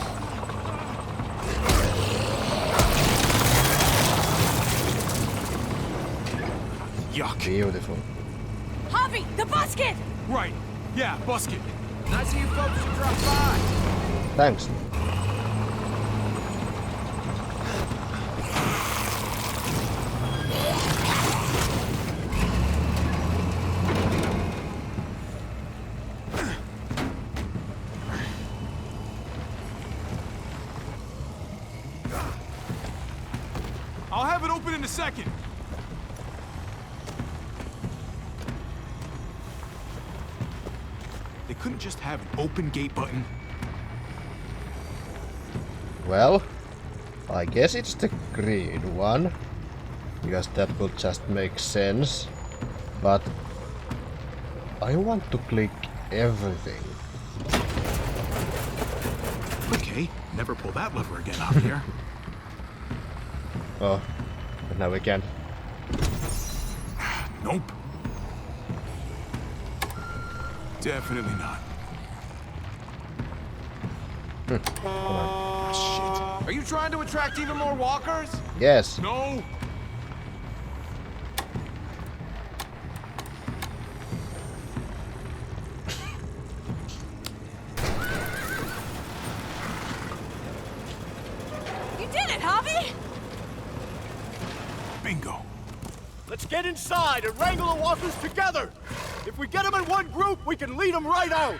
Yuck. Beautiful. Javi, the busket! Right. Yeah, busket. Nice of you folks to drop by. Thanks. I'll have it open in a second. They couldn't just have an open gate button. Well, I guess it's the green one, because that would just make sense. But I want to click everything. Okay, never pull that lever again, Javier. Oh, but now we can't. Nope. Definitely not. Come on. Shit. Are you trying to attract even more walkers? Yes. No. You did it, Javi! Bingo. Let's get inside and wrangle the walkers together! If we get them in one group, we can lead them right out!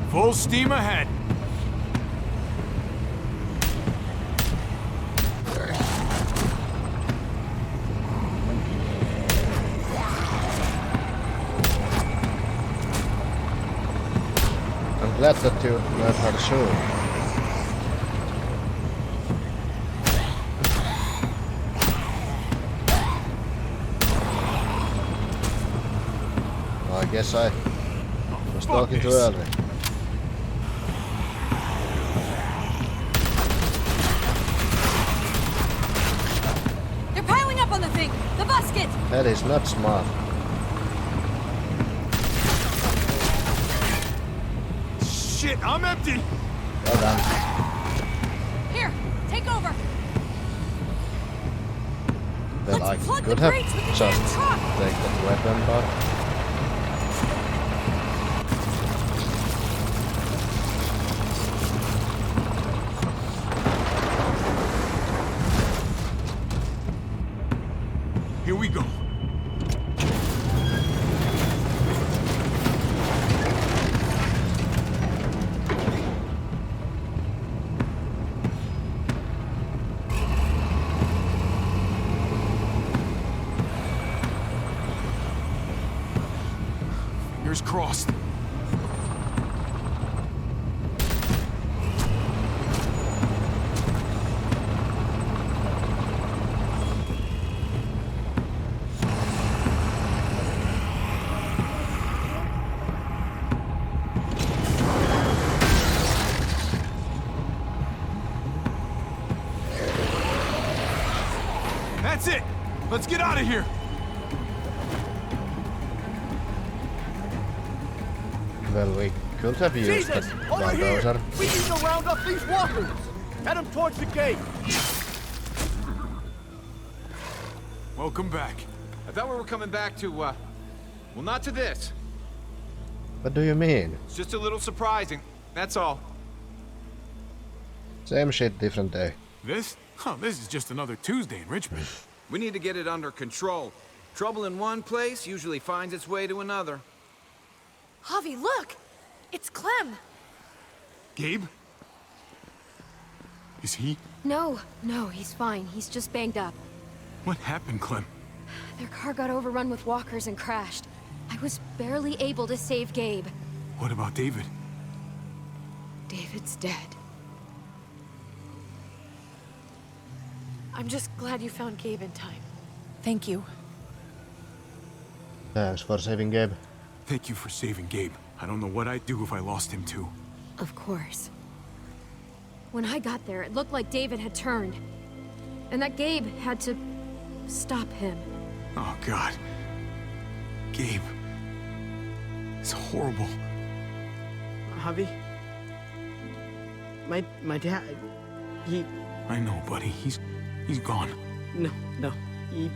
Full steam ahead. Glad that you learned how to shoot. I guess I was talking too early. They're piling up on the thing! The basket! That is not smart. Shit, I'm empty! Well done. Here, take over! Well, I could have just taken that weapon, but... Here we go. Fingers crossed. That's it! Let's get out of here! Well, we could have used that Over here! bulldozer. We need to round up these walkers! Head them towards the gate! Welcome back. I thought we were coming back to, well, not to this. What do you mean? It's just a little surprising, that's all. Same shit, different day. This? Huh, this is just another Tuesday in Richmond. We need to get it under control. Trouble in one place usually finds its way to another. Javi, look! It's Clem! Gabe? Is he? No, he's fine. He's just banged up. What happened, Clem? Their car got overrun with walkers and crashed. I was barely able to save Gabe. What about David? David's dead. I'm just glad you found Gabe in time. Thank you. Thanks for saving Gabe. Thank you for saving Gabe. I don't know what I'd do if I lost him too. Of course. When I got there, it looked like David had turned. And that Gabe had to stop him. Oh, God. Gabe. It's horrible. Javi? My dad, he... I know, buddy. He's gone. No. He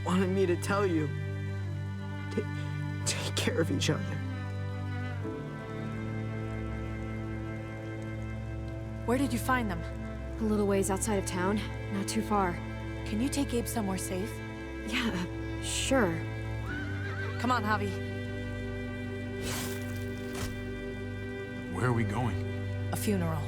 wanted me to tell you. Take care of each other. Where did you find them? A little ways outside of town, not too far. Can you take Gabe somewhere safe? Yeah, sure. Come on, Javi. Where are we going? A funeral.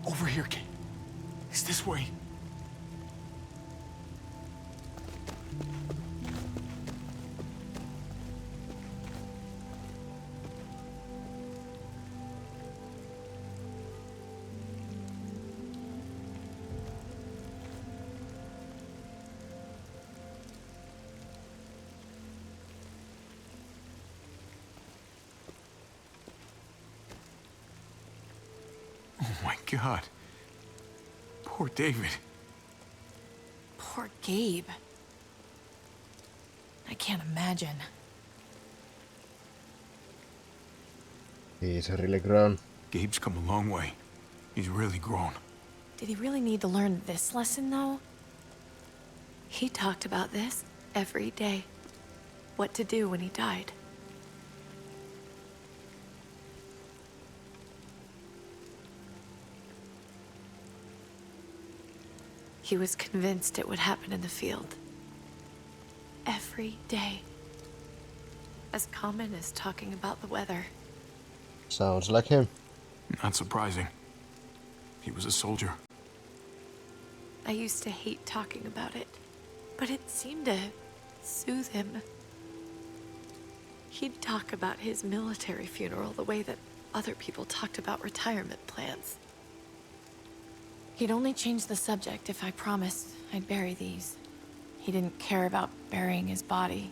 Over here, Kate. It's this way. Oh my God. Poor David. Poor Gabe. I can't imagine. He's really grown. Gabe's come a long way. He's really grown. Did he really need to learn this lesson, though? He talked about this every day. What to do when he died. He was convinced it would happen in the field. Every day. As common as talking about the weather. Sounds like him. Not surprising. He was a soldier. I used to hate talking about it, but it seemed to soothe him. He'd talk about his military funeral the way that other people talked about retirement plans. He'd only change the subject if I promised I'd bury these. He didn't care about burying his body.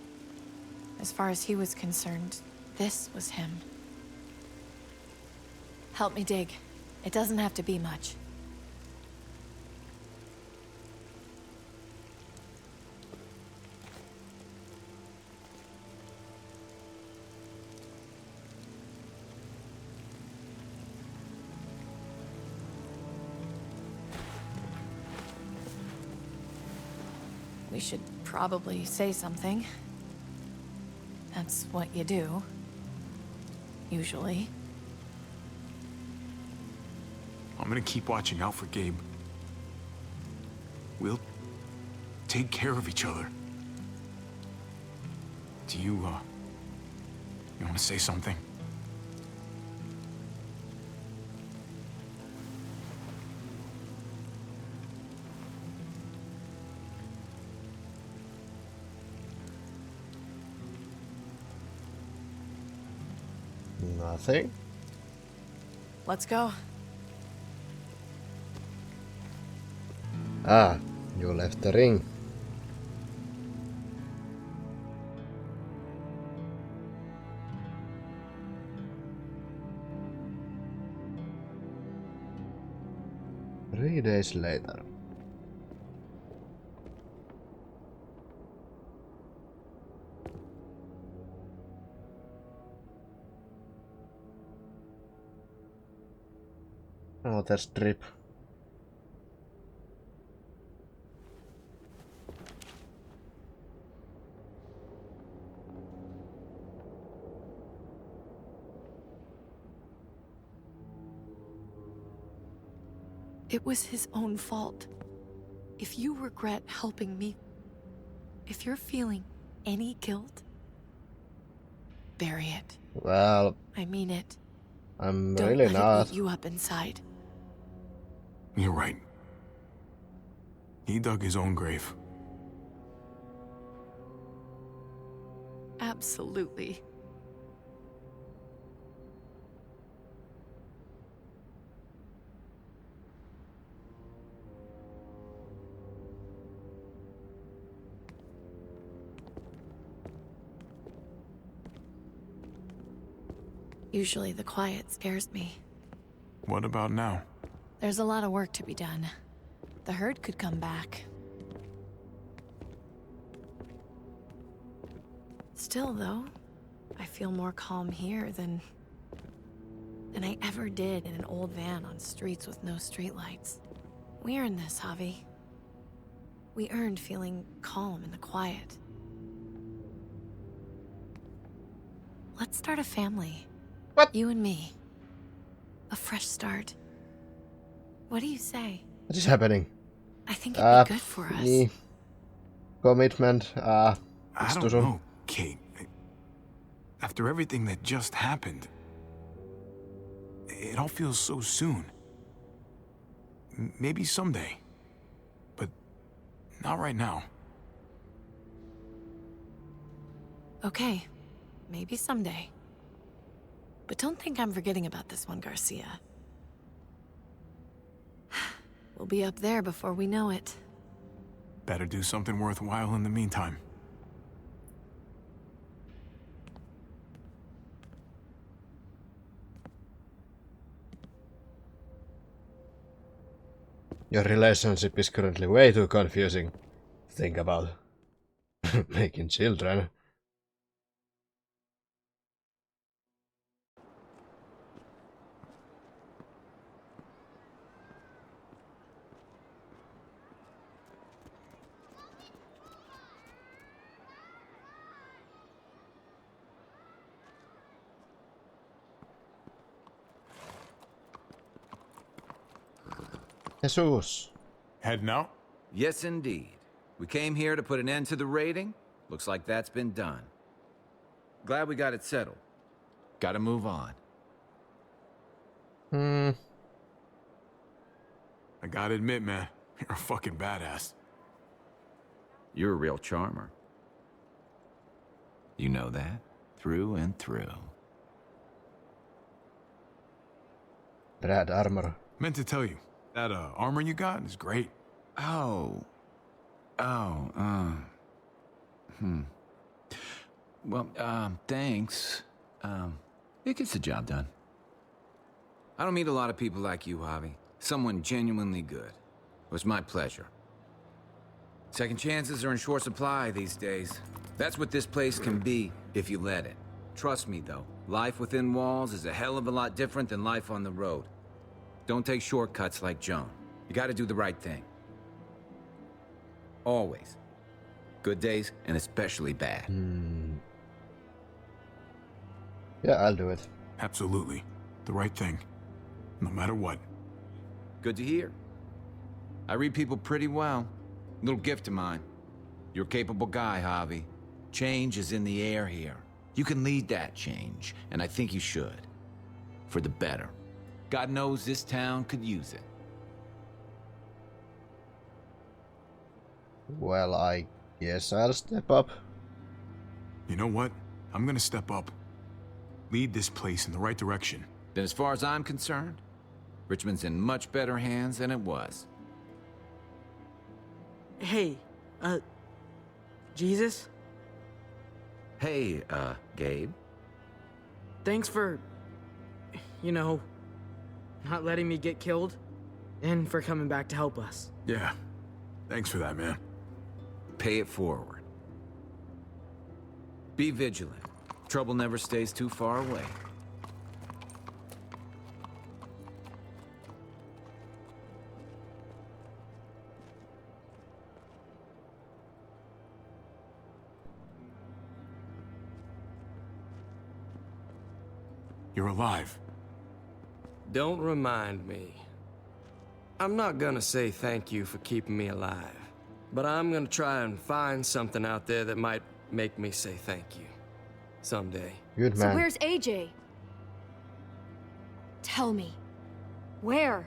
As far as he was concerned, this was him. Help me dig. It doesn't have to be much. We should probably say something. That's what you do. Usually. I'm gonna keep watching out for Gabe. We'll take care of each other. Do you want to say something? Nothing. Let's go. Ah, you left the ring. Three days later. Oh, that's drip. It was his own fault. If you regret helping me, if you're feeling any guilt, bury it. Well, I mean it. I'm Don't really let not. it eat you up inside. You're right. He dug his own grave. Absolutely. Usually the quiet scares me. What about now? There's a lot of work to be done. The herd could come back. Still, though, I feel more calm here than I ever did in an old van on streets with no streetlights. We earned this, Javi. We earned feeling calm in the quiet. Let's start a family. What? You and me. A fresh start. What do you say? What is happening? I think it'd be good for us. Niin. Commitment. I don't know, Kate. After everything that just happened, it all feels so soon. Maybe someday, but not right now. Okay, maybe someday. But don't think I'm forgetting about this one, Garcia. We'll be up there before we know it. Better do something worthwhile in the meantime. Your relationship is currently way too confusing to think about making children. Jesus. Heading out? Yes, indeed. We came here to put an end to the raiding. Looks like that's been done. Glad we got it settled. Gotta move on. I gotta admit, man, you're a fucking badass. You're a real charmer. You know that? Through and through. Brad armor. Meant to tell you, that armor you got is great. Oh. Well, thanks. It gets the job done. I don't meet a lot of people like you, Javi. Someone genuinely good. It was my pleasure. Second chances are in short supply these days. That's what this place can be, if you let it. Trust me, though. Life within walls is a hell of a lot different than life on the road. Don't take shortcuts like Joan. You gotta do the right thing. Always. Good days, and especially bad. Yeah, I'll do it. Absolutely. The right thing. No matter what. Good to hear. I read people pretty well. Little gift of mine. You're a capable guy, Javi. Change is in the air here. You can lead that change, and I think you should. For the better. God knows this town could use it. Well, I guess I'll step up. You know what? I'm gonna step up. Lead this place in the right direction. Then as far as I'm concerned, Richmond's in much better hands than it was. Hey, Jesus? Hey, Gabe. Thanks for, you know, not letting me get killed, and for coming back to help us. Yeah. Thanks for that, man. Pay it forward. Be vigilant. Trouble never stays too far away. You're alive. Don't remind me. I'm not gonna say thank you for keeping me alive, but I'm gonna try and find something out there that might make me say thank you. Someday. Good man. So where's AJ? Tell me. Where?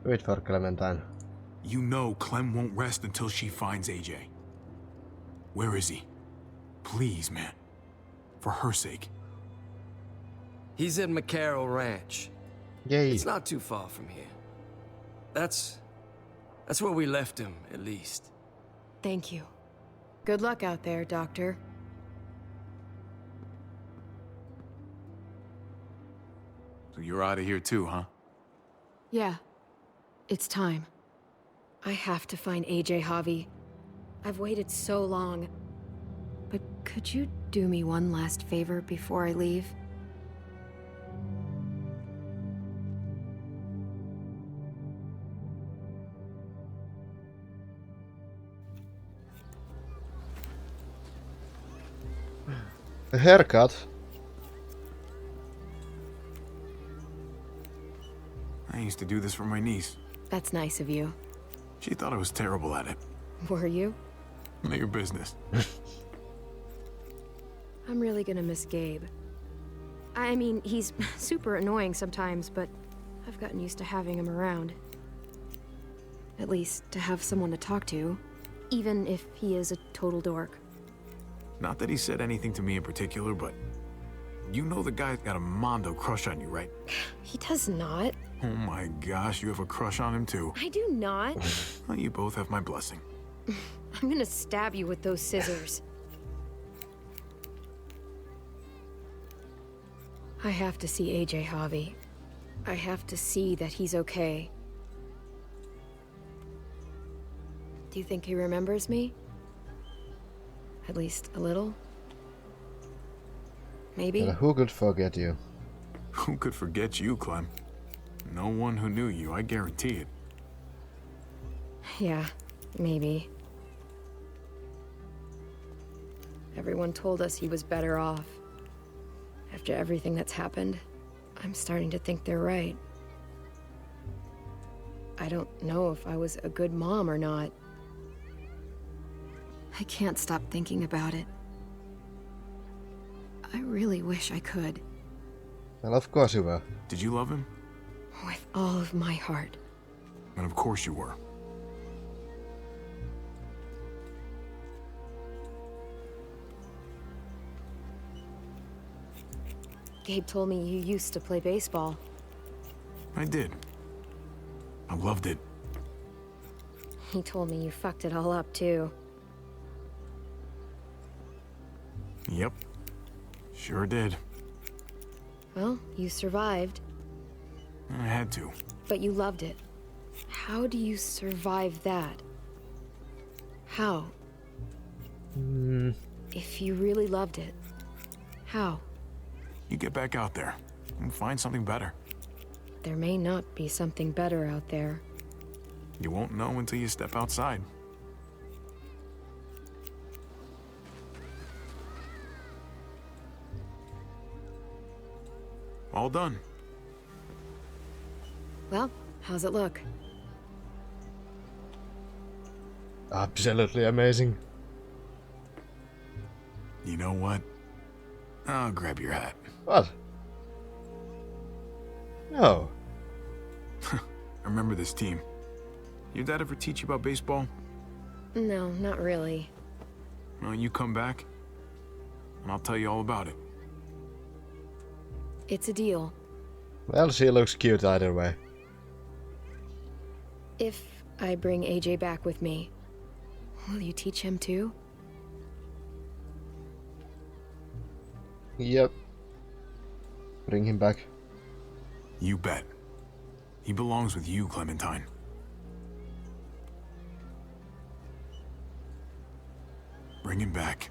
Wait for Clementine. You know Clem won't rest until she finds AJ. Where is he? Please, man. For her sake. He's at McCarroll Ranch. Yay. It's not too far from here. That's where we left him, at least. Thank you. Good luck out there, Doctor. So you're out of here too, huh? Yeah. It's time. I have to find AJ, Javi. I've waited so long. But could you do me one last favor before I leave? A haircut? I used to do this for my niece. That's nice of you. She thought I was terrible at it. Were you? None of your business. I'm really gonna miss Gabe. I mean, he's super annoying sometimes, but I've gotten used to having him around. At least, to have someone to talk to, even if he is a total dork. Not that he said anything to me in particular, but you know the guy's got a mondo crush on you, right? He does not. Oh my gosh, you have a crush on him too. I do not. Well, you both have my blessing. I'm gonna stab you with those scissors. I have to see AJ, Javi. I have to see that he's okay. Do you think he remembers me? At least a little? Maybe? Well, who could forget you? Who could forget you, Clem? No one who knew you, I guarantee it. Yeah, maybe. Everyone told us he was better off. After everything that's happened, I'm starting to think they're right. I don't know if I was a good mom or not. I can't stop thinking about it. I really wish I could. Well, of course you were. Did you love him? With all of my heart. And of course you were. Gabe told me you used to play baseball. I did. I loved it. He told me you fucked it all up, too. Yep. Sure did. Well, you survived. I had to. But you loved it. How do you survive that? How? If you really loved it, how? You get back out there and find something better. There may not be something better out there. You won't know until you step outside. All done. Well, how's it look? Absolutely amazing. You know what? I'll grab your hat. What? No. I remember this team. Your dad ever teach you about baseball? No, not really. Well, you come back, and I'll tell you all about it. It's a deal. Well, she looks cute either way. If I bring AJ back with me, will you teach him too? Yep. Bring him back. You bet. He belongs with you, Clementine. Bring him back.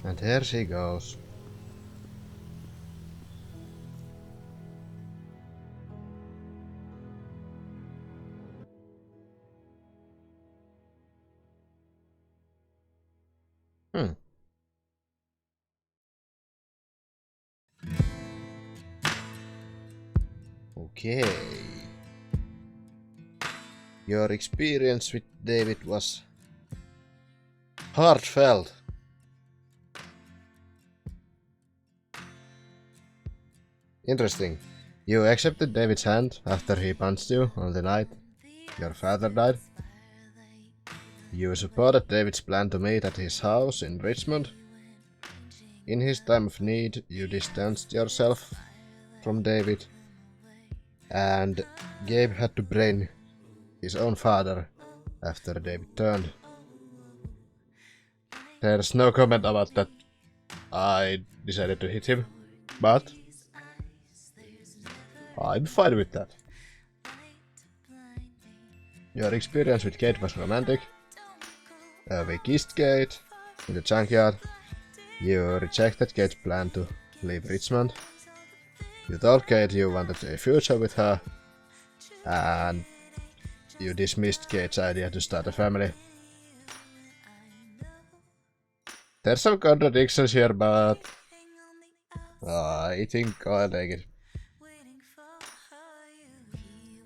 And here she goes. Okay. Your experience with David was heartfelt. Interesting. You accepted David's hand after he punched you on the night your father died. You supported David's plan to meet at his house in Richmond. In his time of need, you distanced yourself from David, and Gabe had to brain his own father after David turned. There's no comment about that. I decided to hit him, but I'm fine with that. Your experience with Kate was romantic. We kissed Kate in the junkyard. You rejected Kate's plan to leave Richmond. You told Kate you wanted a future with her, and you dismissed Kate's idea to start a family. There's some contradictions here, but I think I'll take it.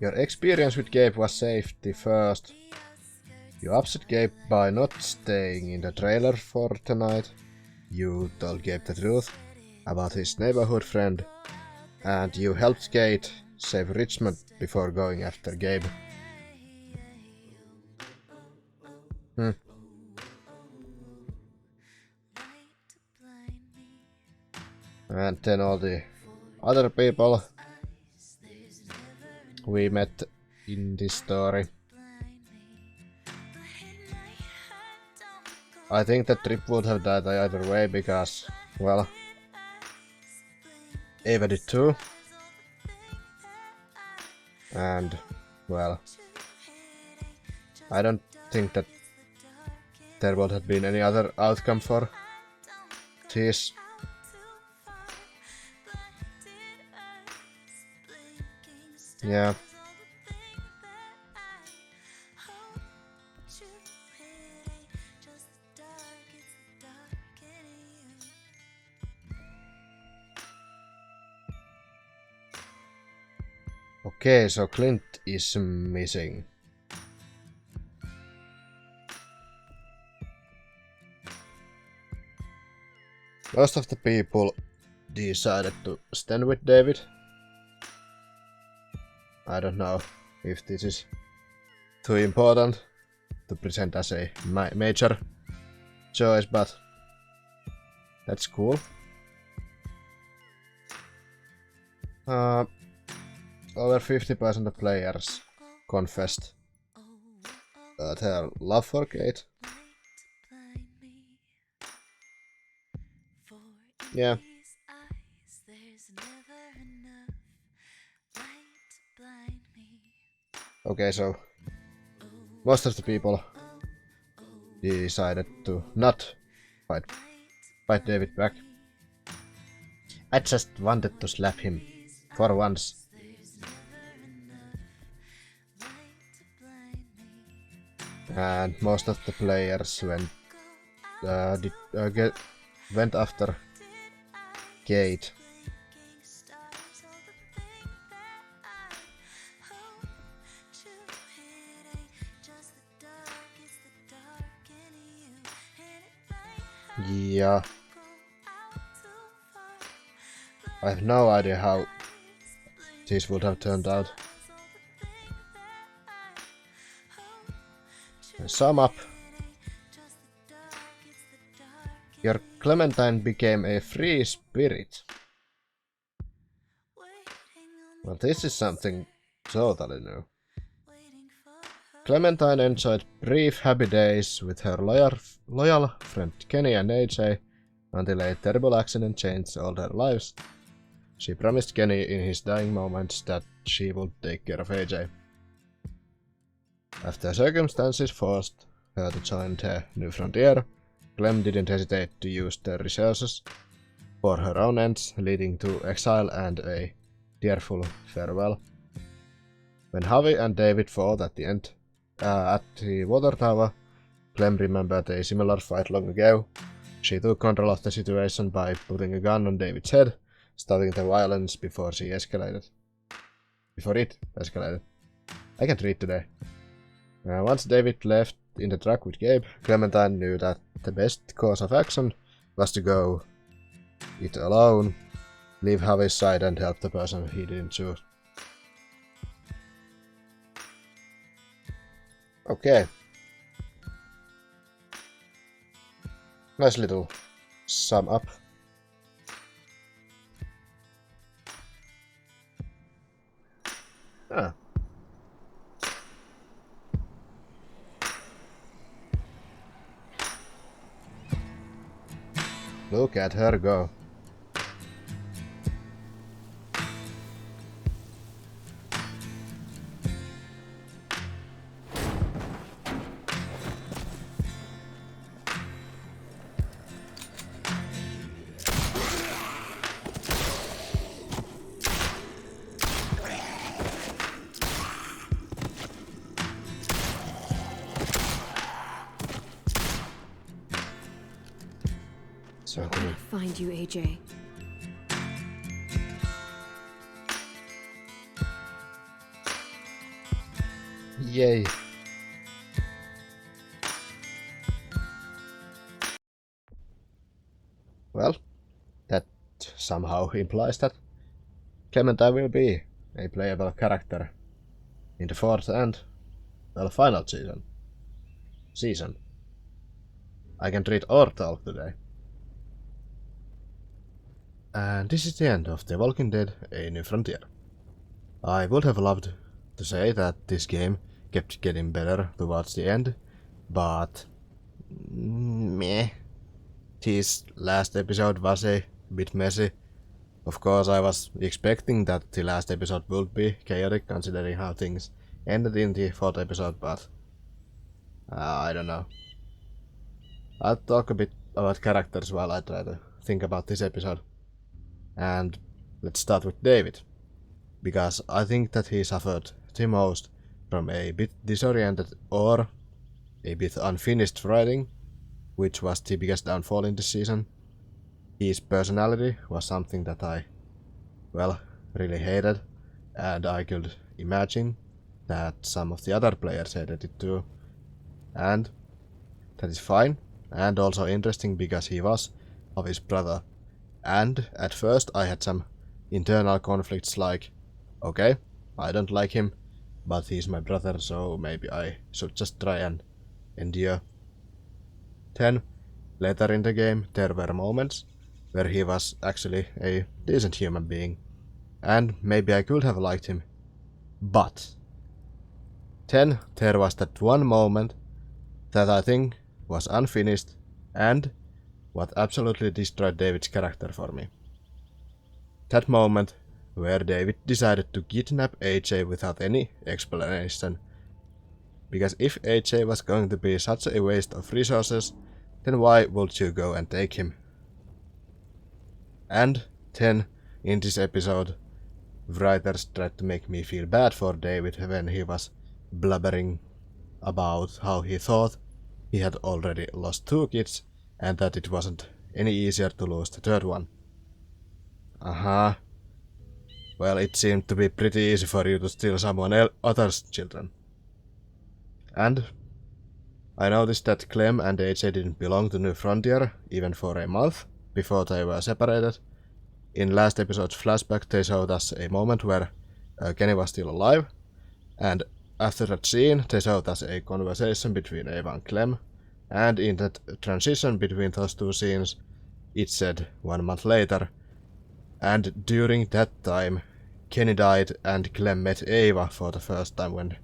Your experience with Gabe was safety first. You upset Gabe by not staying in the trailer for tonight. You told Gabe the truth about his neighborhood friend, and you helped Kate save Richmond before going after Gabe. And then all the other people we met in this story. I think that Trip would have died either way because, well, Ava did too. And, well, I don't think that there would have been any other outcome for this. Yeah. Okay, so Clint is missing. Most of the people decided to stand with David. I don't know if this is too important to present as a major choice, but that's cool. Over 50% of players confessed their love for Kate. Yeah. Okay, so most of the people decided to not fight David back. I just wanted to slap him for once. And most of the players went after Kate. Yeah. I have no idea how this would have turned out. Sum up. Your Clementine became a free spirit. Well, this is something totally new. Clementine enjoyed brief happy days with her loyal friend Kenny and AJ until a terrible accident changed all their lives. She promised Kenny in his dying moments that she would take care of AJ. After circumstances forced her to join the New Frontier, Clem didn't hesitate to use their resources for her own ends, leading to exile and a tearful farewell. When Javi and David fought at the end at the water tower, Clem remembered a similar fight long ago. She took control of the situation by putting a gun on David's head, stopping the violence before it escalated. I can't read today. Once David left in the truck with Gabe, Clementine knew that the best course of action was to go it alone, leave Javi's side and help the person he didn't choose. Okay. Nice little sum up. Ah. Look at her go. I'm gonna find you, AJ. Yay. Well, that somehow implies that Clementine will be a playable character in the fourth and, well, final season. I can read or talk today. And this is the end of The Walking Dead: A New Frontier. I would have loved to say that this game kept getting better towards the end, but meh. This last episode was a bit messy. Of course, I was expecting that the last episode would be chaotic considering how things ended in the 4th episode, but I don't know. I'll talk a bit about characters while I try to think about this episode. And let's start with David, because I think that he suffered the most from a bit disoriented or a bit unfinished writing, which was the biggest downfall in this season. His personality was something that I, well, really hated, and I could imagine that some of the other players hated it too. And that is fine, and also interesting because he was Javi's brother. And at first I had some internal conflicts like, okay, I don't like him, but he's my brother, so maybe I should just try and endure. Then, later in the game, there were moments where he was actually a decent human being, and maybe I could have liked him. But then there was that one moment that I think was unfinished and what absolutely destroyed David's character for me. That moment where David decided to kidnap AJ without any explanation. Because if AJ was going to be such a waste of resources, then why would you go and take him? And then, in this episode, writers tried to make me feel bad for David when he was blubbering about how he thought he had already lost 2 kids and that it wasn't any easier to lose the 3rd one. Well, it seemed to be pretty easy for you to steal someone else's children. And I noticed that Clem and AJ didn't belong to New Frontier even for a month before they were separated. In last episode's flashback they showed us a moment where Kenny was still alive, and after that scene they showed us a conversation between Ava and Clem, and in that transition between those 2 scenes it said 1 month later, and during that time Kenny died and Clem met Ava for the first time when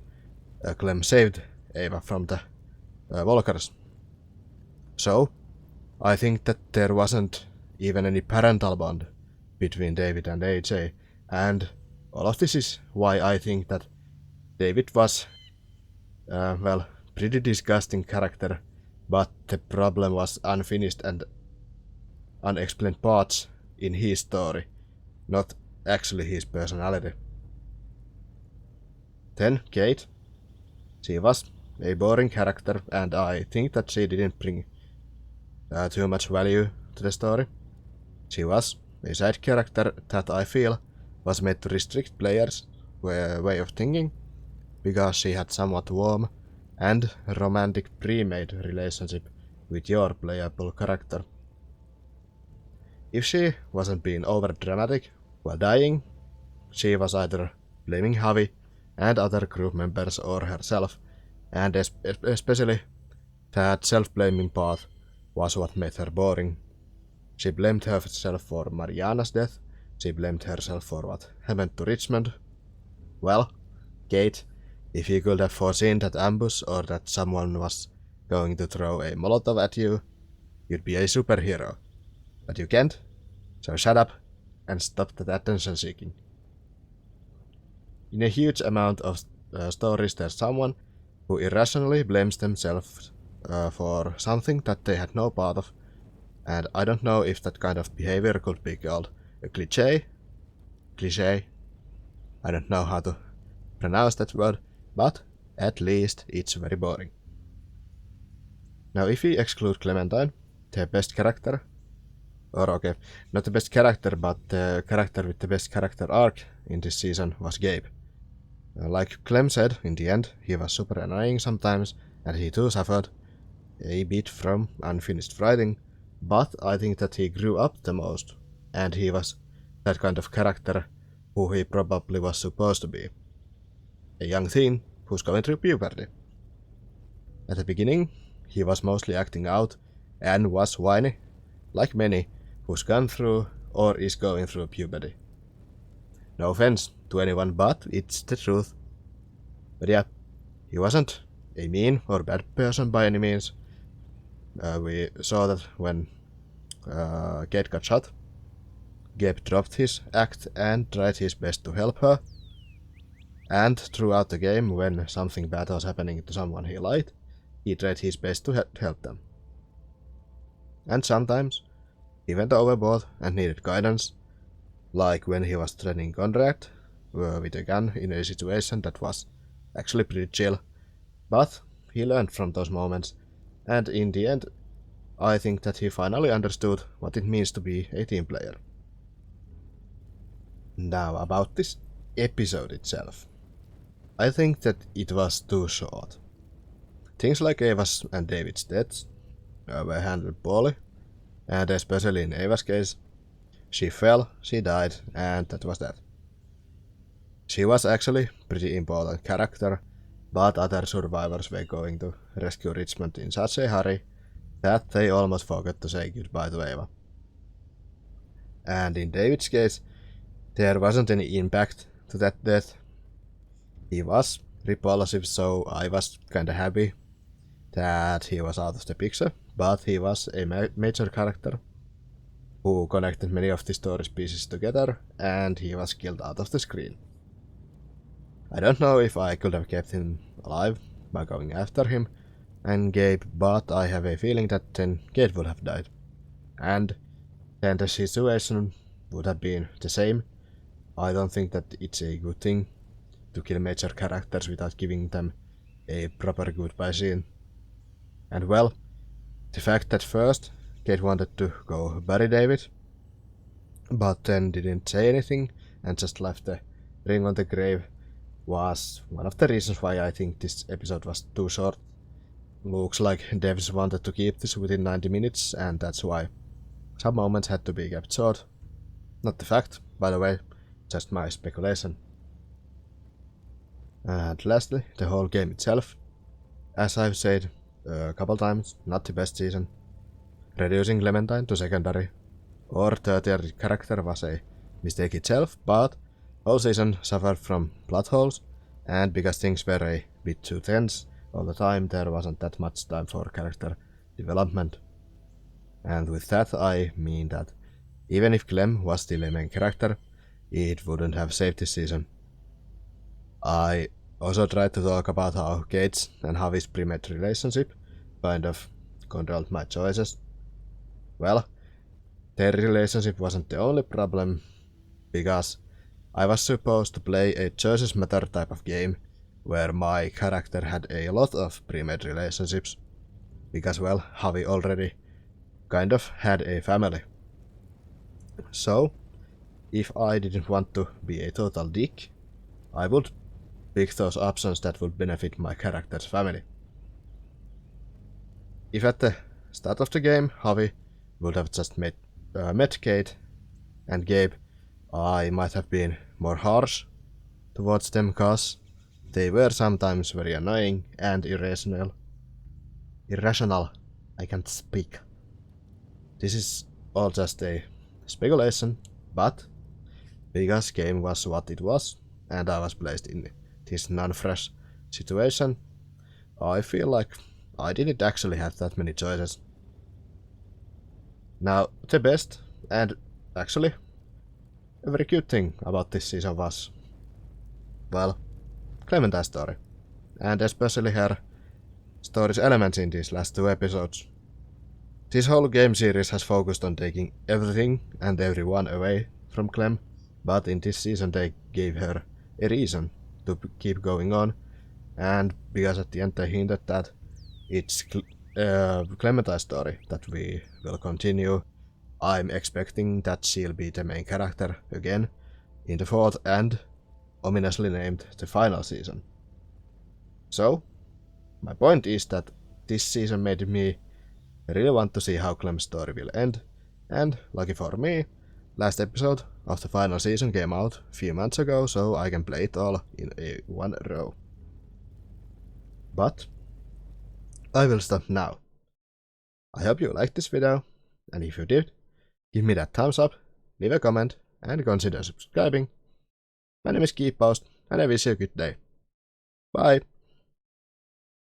Clem saved Ava from the walkers. So I think that there wasn't even any parental bond between David and AJ, and all of this is why I think that David was, well, pretty disgusting character, but the problem was unfinished and unexplained parts in his story, not actually his personality. Then Kate. She was a boring character, and I think that she didn't bring too much value to the story. She was a side character that I feel was made to restrict players' way of thinking, because she had somewhat warm and romantic pre-made relationship with your playable character. If she wasn't being over-dramatic while dying, she was either blaming Javi and other group members or herself, and especially that self-blaming part was what made her boring. She blamed herself for Mariana's death, she blamed herself for what happened to Richmond. Well, Kate, if you could have foreseen that ambush or that someone was going to throw a Molotov at you, you'd be a superhero. But you can't, so shut up and stop that attention seeking. In a huge amount of stories there's someone who irrationally blames themselves for something that they had no part of, and I don't know if that kind of behavior could be called a cliché. I don't know how to pronounce that word, but at least it's very boring. Now if we exclude Clementine, the best character, or okay, not the best character, but the character with the best character arc in this season was Gabe. Like Clem said, in the end, he was super annoying sometimes, and he too suffered a bit from unfinished writing, but I think that he grew up the most, and he was that kind of character who he probably was supposed to be. A young teen who's going through puberty. At the beginning, he was mostly acting out and was whiny, like many who's gone through or is going through puberty. No offense to anyone, but it's the truth. But yeah, he wasn't a mean or bad person by any means. We saw that when Kate got shot, Gabe dropped his act and tried his best to help her. And throughout the game, when something bad was happening to someone he liked, he tried his best to help them. And sometimes he went overboard and needed guidance, like when he was threatening Conrad with a gun in a situation that was actually pretty chill. But he learned from those moments, and in the end, I think that he finally understood what it means to be a team player. Now about this episode itself. I think that it was too short. Things like Ava's and David's deaths were handled poorly, and especially in Ava's case, she fell, she died, and that was that. She was actually a pretty important character, but other survivors were going to rescue Richmond in such a hurry that they almost forgot to say goodbye to Ava. And in David's case, there wasn't any impact to that death. He was repulsive, so I was kinda happy that he was out of the picture, but he was a major character who connected many of the story's pieces together, and he was killed out of the screen. I don't know if I could have kept him alive by going after him and Gabe, but I have a feeling that then Kate would have died. And then the situation would have been the same. I don't think that it's a good thing to kill major characters without giving them a proper goodbye scene. And well, the fact that first Kate wanted to go bury David, but then didn't say anything and just left the ring on the grave was one of the reasons why I think this episode was too short. Looks like devs wanted to keep this within 90 minutes, and that's why some moments had to be kept short. Not the fact, by the way, just my speculation. And lastly, the whole game itself. As I've said a couple times, not the best season. Reducing Clementine to secondary or tertiary character was a mistake itself, but whole season suffered from plot holes, and because things were a bit too tense all the time, there wasn't that much time for character development. And with that I mean that even if Clem was still a main character, it wouldn't have saved this season. I also tried to talk about how Kate's and Javi's pre-med relationship kind of controlled my choices. Well, their relationship wasn't the only problem, because I was supposed to play a choices matter type of game where my character had a lot of pre-med relationships, because well, Javi already kind of had a family. So, if I didn't want to be a total dick, I would pick those options that would benefit my character's family. If at the start of the game Javi would have just met Kate and Gabe, I might have been more harsh towards them, cause they were sometimes very annoying and irrational. I can't speak. This is all just a speculation, but because game was what it was, and I was placed in this non-fresh situation, I feel like I didn't actually have that many choices. Now, the best, and actually a very cute thing about this season was, well, Clementine's story, and especially her story's elements in these last 2 episodes. This whole game series has focused on taking everything and everyone away from Clem, but in this season they gave her a reason to keep going on, and because at the end they hinted that it's Clementine's story that we will continue, I'm expecting that she'll be the main character again in the 4th and ominously named the final season. So, my point is that this season made me really want to see how Clem's story will end, and lucky for me, last episode of the final season came out a few months ago, so I can play it all in one row. But I will stop now. I hope you liked this video, and if you did, give me that thumbs up, leave a comment, and consider subscribing. My name is Keeppost, and I wish you a good day. Bye!